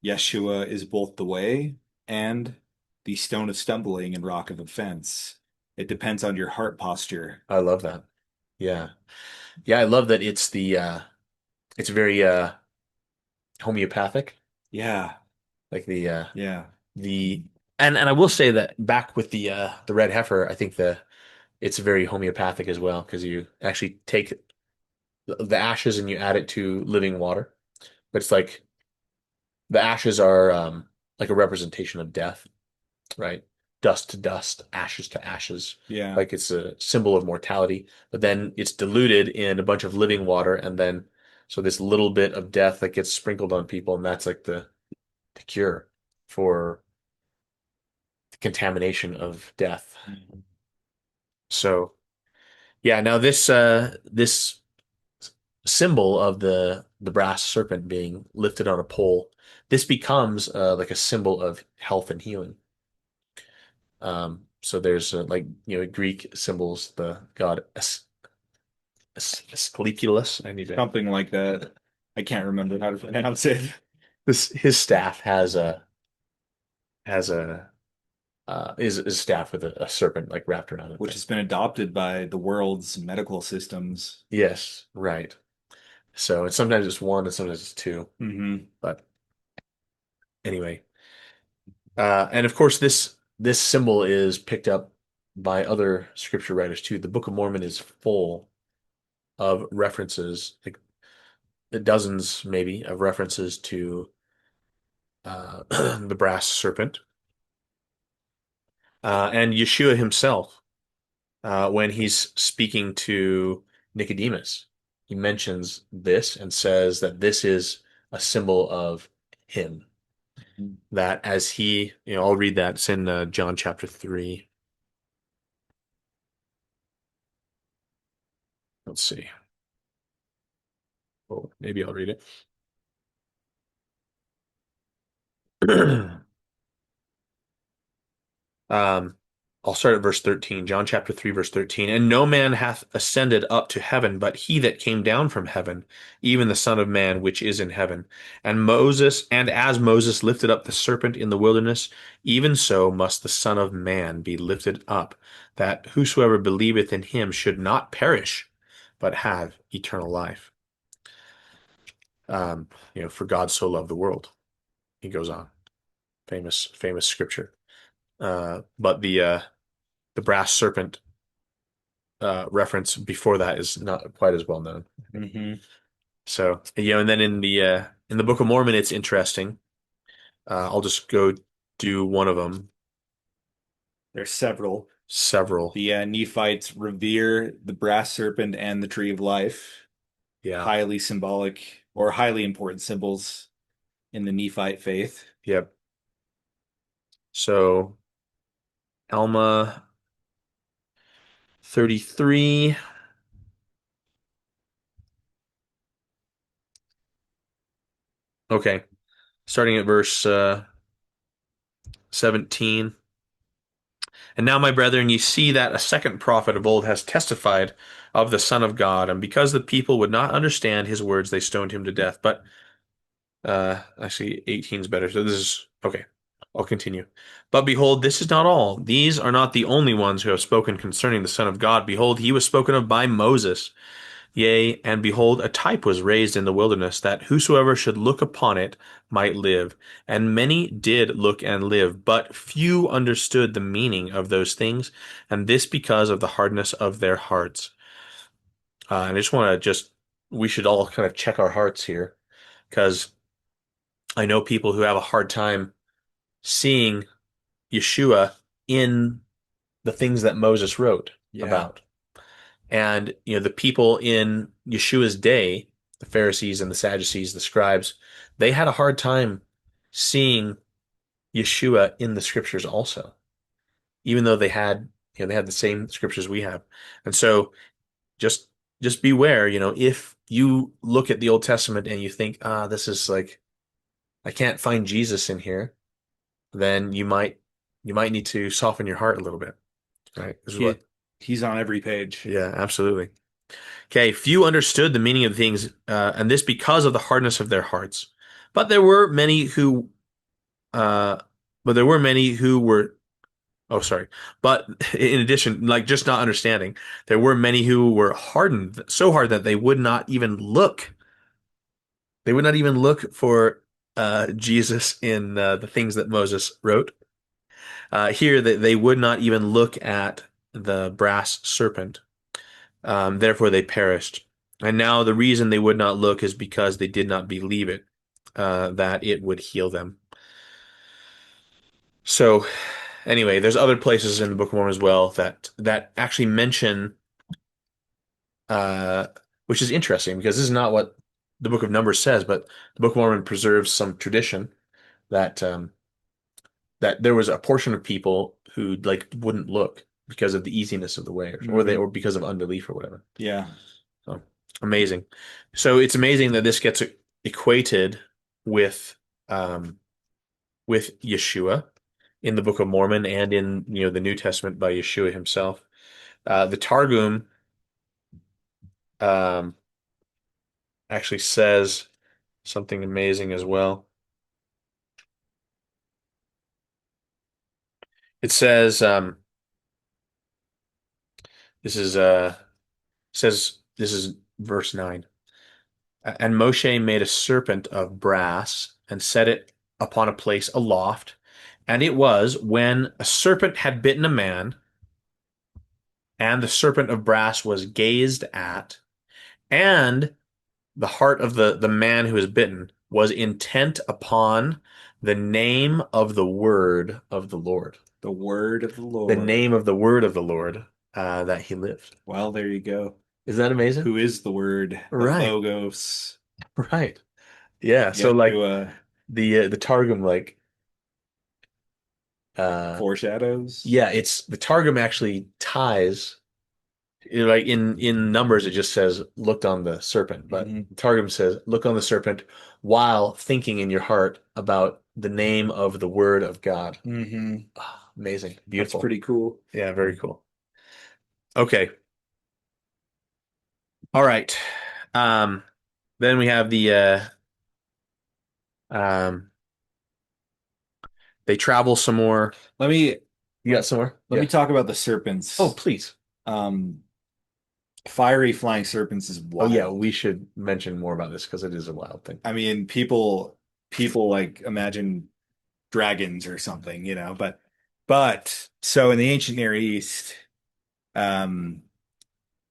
Yeshua is both the way and the stone of stumbling and rock of offense. It depends on your heart posture. I love that. Yeah. Yeah, I love that it's very homeopathic. Yeah, Like yeah. the and I will say that back with the red heifer, I think it's very homeopathic as well because you actually take the ashes and you add it to living water. But it's like the ashes are like a representation of death, right? Dust to dust, ashes to ashes. Yeah. Like it's a symbol of mortality, but then it's diluted in a bunch of living water, and then so this little bit of death that gets sprinkled on people, and that's like the cure for the contamination of death. Mhm. So yeah, now this symbol of the brass serpent being lifted on a pole, this becomes like a symbol of health and healing. So there's like Greek symbols, the god Asclepius. I need to. Something like that. I can't remember how to pronounce it. This his staff has a is staff with a serpent like wrapped around it. Which has been adopted by the world's medical systems. Yes, right. So and sometimes it's one and sometimes it's two. Hmm. But anyway, and of course this symbol is picked up by other scripture writers too. The Book of Mormon is full of references, like dozens maybe of references to the brass serpent and Yeshua himself when he's speaking to Nicodemus. He mentions this and says that this is a symbol of him. That as I'll read that. It's in John chapter 3. Let's see. Oh, maybe I'll read it. Um, I'll start at verse 13, John chapter 3, verse 13. And no man hath ascended up to heaven, but he that came down from heaven, even the Son of Man which is in heaven. And as Moses lifted up the serpent in the wilderness, even so must the Son of Man be lifted up, that whosoever believeth in him should not perish, but have eternal life. For God so loved the world. He goes on. Famous scripture. But the brass serpent reference before that is not quite as well known. Hmm. So, and then in the Book of Mormon, it's interesting. I'll just go do one of them. There's several. Several. The Nephites revere the brass serpent and the tree of life, Yeah. highly symbolic or highly important symbols in the Nephite faith. Yep. So, Alma 33. Okay. Starting at verse 17. And now, my brethren, ye see that a second prophet of old has testified of the Son of God, and because the people would not understand his words, they stoned him to death. But actually, 18 is better. So this is okay. I'll continue. But behold, this is not all. These are not the only ones who have spoken concerning the Son of God. Behold, he was spoken of by Moses. Yea, and behold, a type was raised in the wilderness, that whosoever should look upon it might live. And many did look and live, but few understood the meaning of those things, and this because of the hardness of their hearts. And I just want to we should all kind of check our hearts here, because I know people who have a hard time seeing Yeshua in the things that Moses wrote Yeah. about. And, the people in Yeshua's day, the Pharisees and the Sadducees, the scribes, they had a hard time seeing Yeshua in the scriptures also, even though they had the same scriptures we have. And so just just beware, if you look at the Old Testament and you think, this is like I can't find Jesus in here, then you might need to soften your heart a little bit, right? This is He what he's on every page. Yeah, absolutely. Okay, few understood the meaning of things, and this because of the hardness of their hearts. But there were many who, uh, but there were many who were. Oh, sorry. But in addition, like just not understanding, there were many who were hardened so hard that they would not even look. They would not even look for Jesus in the things that Moses wrote. Here, that they would not even look at the brass serpent. Therefore, they perished. And now the reason they would not look is because they did not believe it, that it would heal them. So, anyway, there's other places in the Book of Mormon as well that actually mention, uh, which is interesting because this is not what the Book of Numbers says, but the Book of Mormon preserves some tradition that that there was a portion of people who like wouldn't look because of the easiness of the way, or Hmm. because of unbelief or whatever. Yeah. So amazing. So it's amazing that this gets equated with um, with Yeshua in the Book of Mormon and in the New Testament by Yeshua himself. The Targum um, actually says something amazing as well. It says this is says this is verse 9. And Moshe made a serpent of brass and set it upon a place aloft. And it was when a serpent had bitten a man, and the serpent of brass was gazed at, and the heart of the man who was bitten was intent upon the name of the word of the Lord, The word of the the Lord. name of the word of the Lord, that he lived. Well, there you go. Is that amazing? Who is the word, the Right, logos, right. Yeah. So like Yeshua, the Targum, uh, foreshadows? yeah, it's the Targum actually ties. Like in Numbers, it just says looked on the serpent, but Hmm. Targum says look on the serpent while thinking in your heart about the name of the word of God. Hmm. Ah, amazing, That's beautiful. pretty cool. Yeah, very cool. Okay, all right. Um, then we have um, they travel some more. Let me You got some more? let me Yeah. talk about the Oh, serpents. please. Um, Fiery flying serpents is Oh, yeah. wild. We should mention more about this because it is a wild thing. I mean, people like imagine dragons or something, but so in the ancient Near East, um,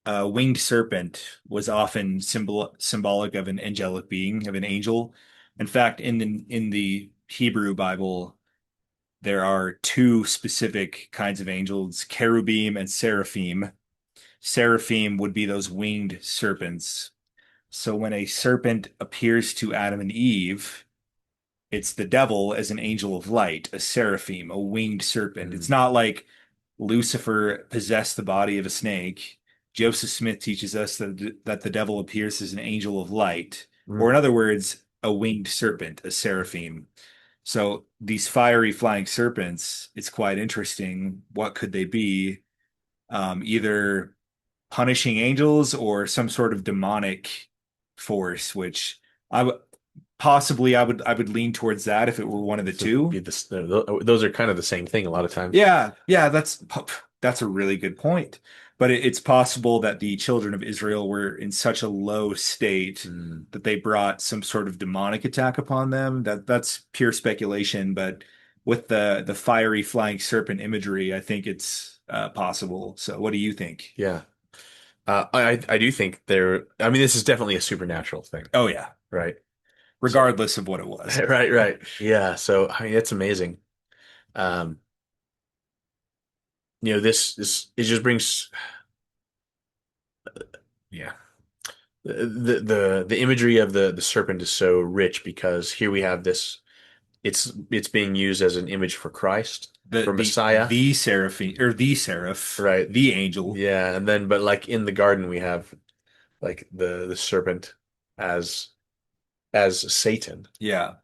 a winged serpent was often symbolic of an angelic being, of an angel. In fact, in the Hebrew Bible, there are two specific kinds of angels, cherubim and seraphim. Seraphim would be those winged serpents. So when a serpent appears to Adam and Eve, it's the devil as an angel of light, a seraphim, a winged serpent. It's Mm, not like Lucifer possessed the body of a snake. Joseph Smith teaches us that the devil appears as an angel of light, or mm, in other words, a winged serpent, a seraphim. So these fiery flying serpents, it's quite interesting. What could they be? Either punishing angels or some sort of demonic force, which I would possibly I would lean towards that if it were one of the So it'd be two. this, those are kind of the same thing a lot of times. Yeah, yeah, that's a really good point. But it's possible that the children of Israel were in such a low state Mm, that they brought some sort of demonic attack upon them. That's pure speculation, but with the fiery flying serpent imagery, I think it's possible. So what do you think? yeah. I do think there, I mean, this is definitely a supernatural thing, Oh yeah, right? So, regardless of what it was. right, right. Yeah. So, I mean, it's amazing. Um, it just brings, yeah. The imagery of the serpent is so rich because here we have this, it's being used as an image for Christ, The for the Messiah, the seraphim or the seraph, right? the angel. Yeah. And then, but like in the garden, we have like the serpent as, as Satan. Yeah.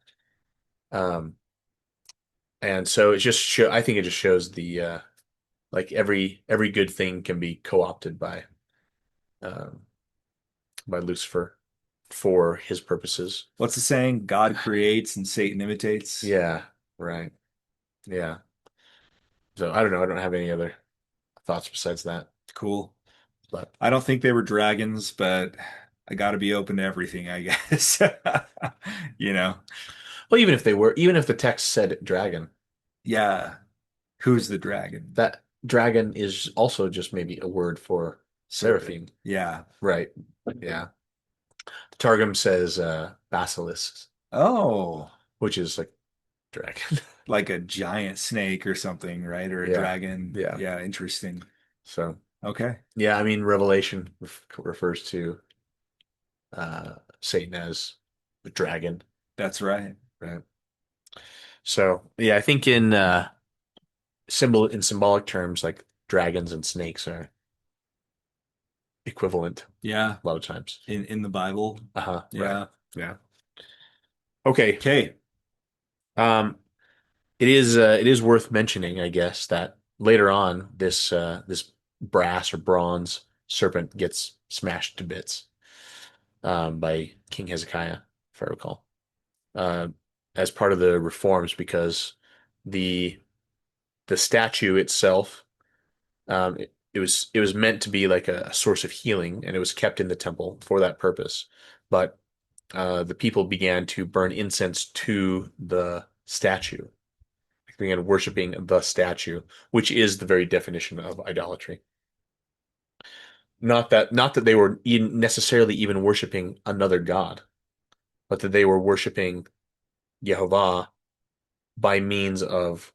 Um, And so it just show I think it just shows the like every good thing can be co-opted um by Lucifer for his purposes. What's the saying? God creates and Satan imitates. Yeah, right. Yeah. So I don't know, I don't have any other thoughts besides that. Cool. But I don't think they were dragons, but I got to be open to everything, I guess. You know? well, even if they were, even if the text said dragon, Yeah. Who's the dragon? that dragon is also just maybe a word for Serpent. seraphim. Yeah. Right. Yeah. The Targum says basilisks, Oh, which is like dragon. like a giant snake or something, right? Or a Yeah. dragon. Yeah. Yeah, interesting. So Okay. yeah, I mean, Revelation refers to Satan as the dragon, That's right. right? So yeah, I think in symbolic terms, like dragons and snakes are equivalent Yeah. a lot of times. In the Bible. Uh-huh, right. Yeah. Yeah. Okay. Okay. Um, it is worth mentioning, I guess, that later on this brass or bronze serpent gets smashed to bits by King Hezekiah, if I recall. uh, as part of the reforms because the the statue itself it was meant to be like a source of healing and it was kept in the temple for that purpose. But the people began to burn incense to the statue, they began worshiping the statue, which is the very definition of idolatry. Not that they were necessarily even worshiping another god, but that they were worshiping Yehovah by means of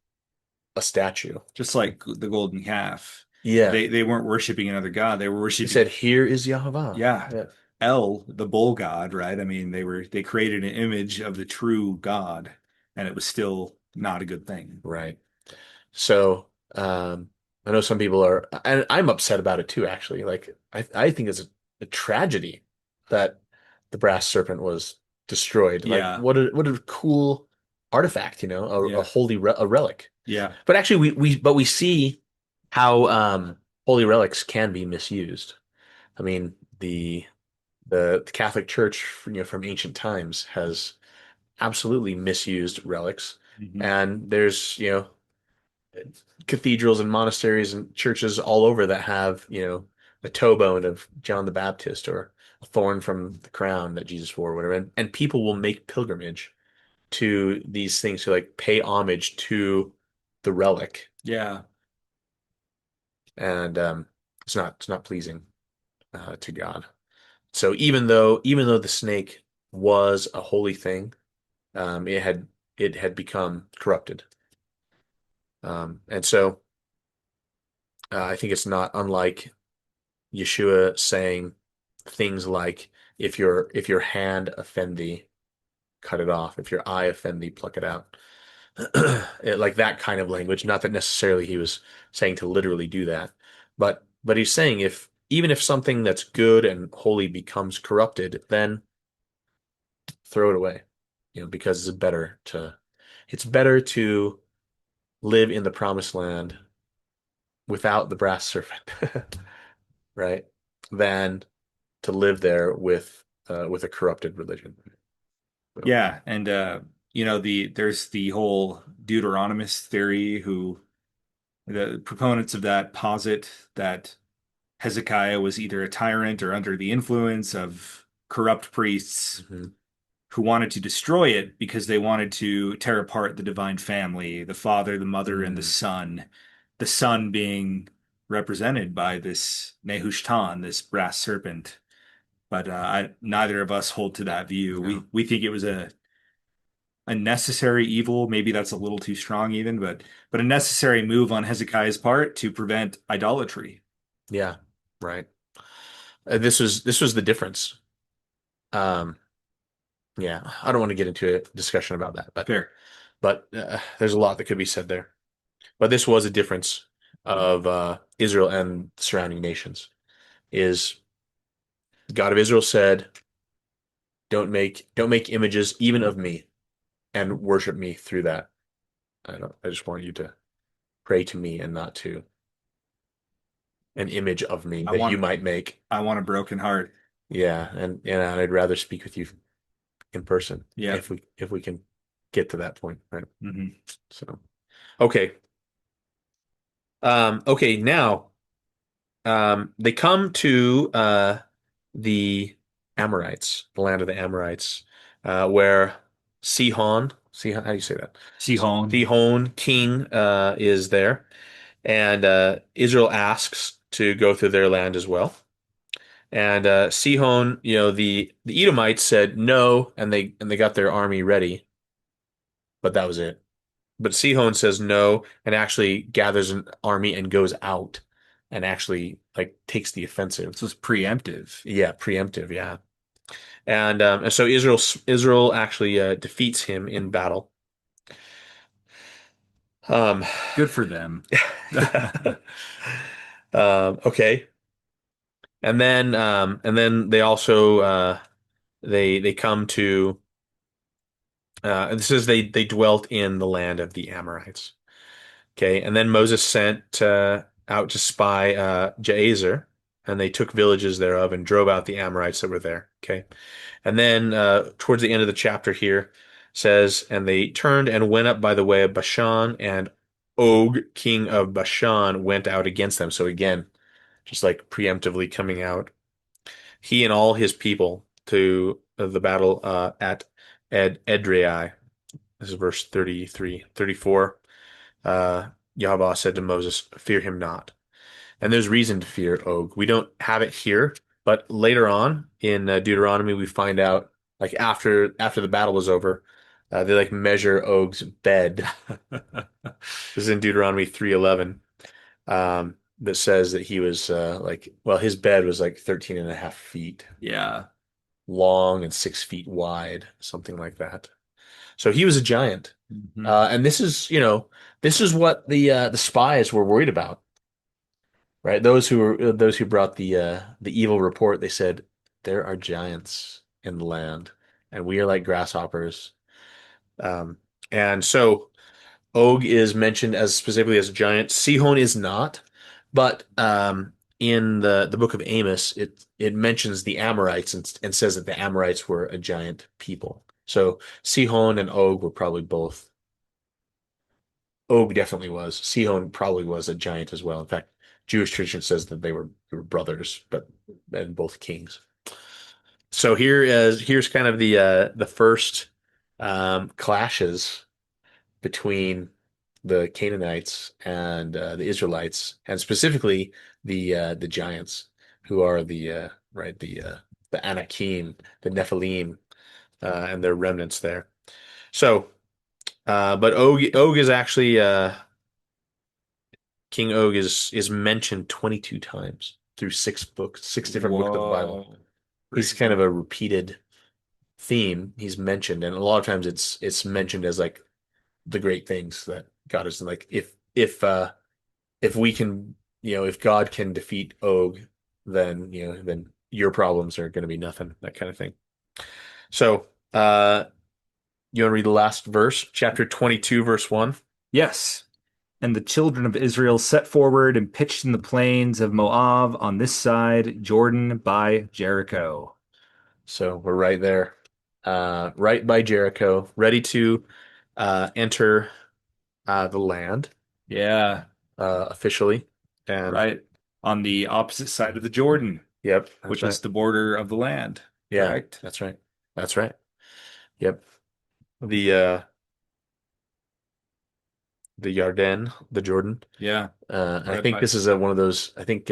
a statue. Just like the golden calf. Yeah. They weren't worshiping another god. They were He worshiping, said, "Here is Yehovah." yeah, Yeah. El, the bull god, right? I mean, they created an image of the true God, and it was still not a good thing. Right. So, I know some people are, and I'm upset about it too, actually. Like, I think it's a tragedy that the brass serpent was destroyed. Like, Yeah, what a cool artifact, a yeah, holy a relic. yeah, But actually, but we see how holy relics can be misused. I mean, the Catholic Church, from ancient times has absolutely misused relics. hmm, And there's, cathedrals and monasteries and churches all over that have, a toe bone of John the Baptist or a thorn from the crown that Jesus wore, or whatever. And people will make pilgrimage to these things to like pay homage to the relic. yeah. And it's not pleasing to God. So even though the snake was a holy thing, it had become corrupted. And so I think it's not unlike Yeshua saying things like, if your hand offend thee, cut it off. If your eye offend thee, pluck it out." Like that kind of language. Not that necessarily he was saying to literally do that, but he's saying if even if something that's good and holy becomes corrupted, then throw it away, because it's better to. it's better to live in the promised land without the brass serpent, right? Than to live there with a corrupted religion. So, Yeah, and there's the whole Deuteronomist theory who the proponents of that posit that Hezekiah was either a tyrant or under the influence of corrupt priests mhm. who wanted to destroy it because they wanted to tear apart the divine family, the father, the mother, and Mm, the son being represented by this Nehushtan, this brass serpent. But neither of us hold to that view. no. We think it was a necessary evil. Maybe that's a little too strong even, but a necessary move on Hezekiah's part to prevent idolatry. Yeah, right. This was the difference. Um, yeah, I don't want to get into a discussion about that, Fair. but there's a lot that could be said there. But this was a difference of Israel and surrounding nations. Is God of Israel said, don't make images even of me and worship me through that. I just want you to pray to me and not to an image of me I that you want might make. I want a broken heart. Yeah, and I'd rather speak with you in person Yeah. if we can get to that point, right? Hmm. So okay. Okay, now they come to the Amorites, the land of the Amorites, where Sihon, how do you say that? Sihon. Sihon, king, is there, and Israel asks to go through their land as well. And Sihon, the Edomites said no, and they got their army ready, but that was it. But Sihon says no and actually gathers an army and goes out and actually like takes the offensive. This was preemptive. Yeah, preemptive, yeah. And so Israel actually defeats him in battle. Um, Good for them. yeah. Okay. And then they also they come to and it says they dwelt in the land of the Amorites. Okay, and then Moses sent out to spy Jazer, and they took villages thereof and drove out the Amorites that were there. Okay, and then towards the end of the chapter here says, and they turned and went up by the way of Bashan, and Og, king of Bashan, went out against them. So again, just like preemptively coming out, he and all his people to the battle at Edrei. This is verse 33, 34. Yahweh said to Moses, "Fear him not." And there's reason to fear Og. We don't have it here, but later on in Deuteronomy, we find out like after the battle is over, they like measure Og's bed. This is in Deuteronomy 3:11, that says that he was his bed was like 13 and a half feet Yeah. long and 6 feet wide, something like that. So he was a giant. Hmm. And this is what the spies were worried about, right? Those who brought the evil report, they said there are giants in the land, and we are like grasshoppers. Um, and so Og is mentioned as specifically as a giant. Sihon is not, but in the book of Amos, it mentions the Amorites and says that the Amorites were a giant people. So Sihon and Og were probably both. Og definitely was. Sihon probably was a giant as well. In fact, Jewish tradition says that they were brothers, but and both kings. So here's kind of the first clashes between the Canaanites and the Israelites, and specifically the giants, who are the Anakim, the Nephilim, and their remnants there. So, but Og is actually King Og is mentioned 22 times through six different books of the Bible. Whoa. He's kind of Crazy. a repeated theme. He's mentioned, and a lot of times it's mentioned as like the great things that God is like. If we can, if God can defeat Og, then your problems are going to be nothing. That kind of thing. So, You want to read the last verse, chapter 22, verse 1? Yes. And the children of Israel set forward and pitched in the plains of Moab on this side, Jordan by Jericho. So we're right there, right by Jericho, ready to enter the land Yeah, officially. And right. On the opposite side of the Jordan, yep, that's which right. is the border of the land, Yeah, correct? that's right. That's right. Yep. The Yarden, the Jordan. Yeah, And I right think by. this is one of those. I think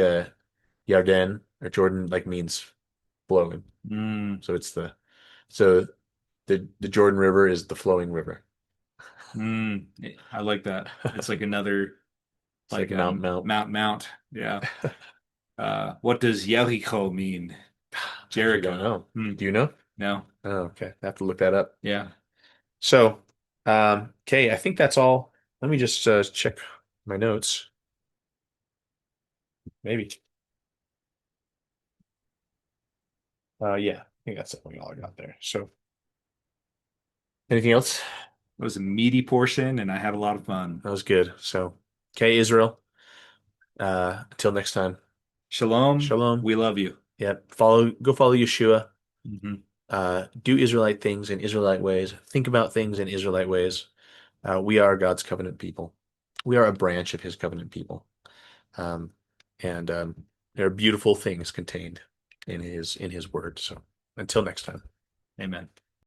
Yarden or Jordan like means flowing. Mm, So so the Jordan River is the flowing river. I like that. It's like another It's like Mount. Mount. Yeah. What does Jericho mean? Actually, don't Jericho. know. Do you know? No. Oh, okay. I have to look that up. Yeah. So, okay, I think that's all. Let me just check my notes. Maybe. Yeah, I think that's definitely all I got there. So, anything else? It was a meaty portion, and I had a lot of fun. That was good. So, okay, Israel. Until next time. Shalom. Shalom. We love you. Yep. Go follow Yeshua. Mhm. Do Israelite things in Israelite ways. Think about things in Israelite ways. We are God's covenant people. We are a branch of his covenant people. Um, and there are beautiful things contained in his word. So until next time. Amen.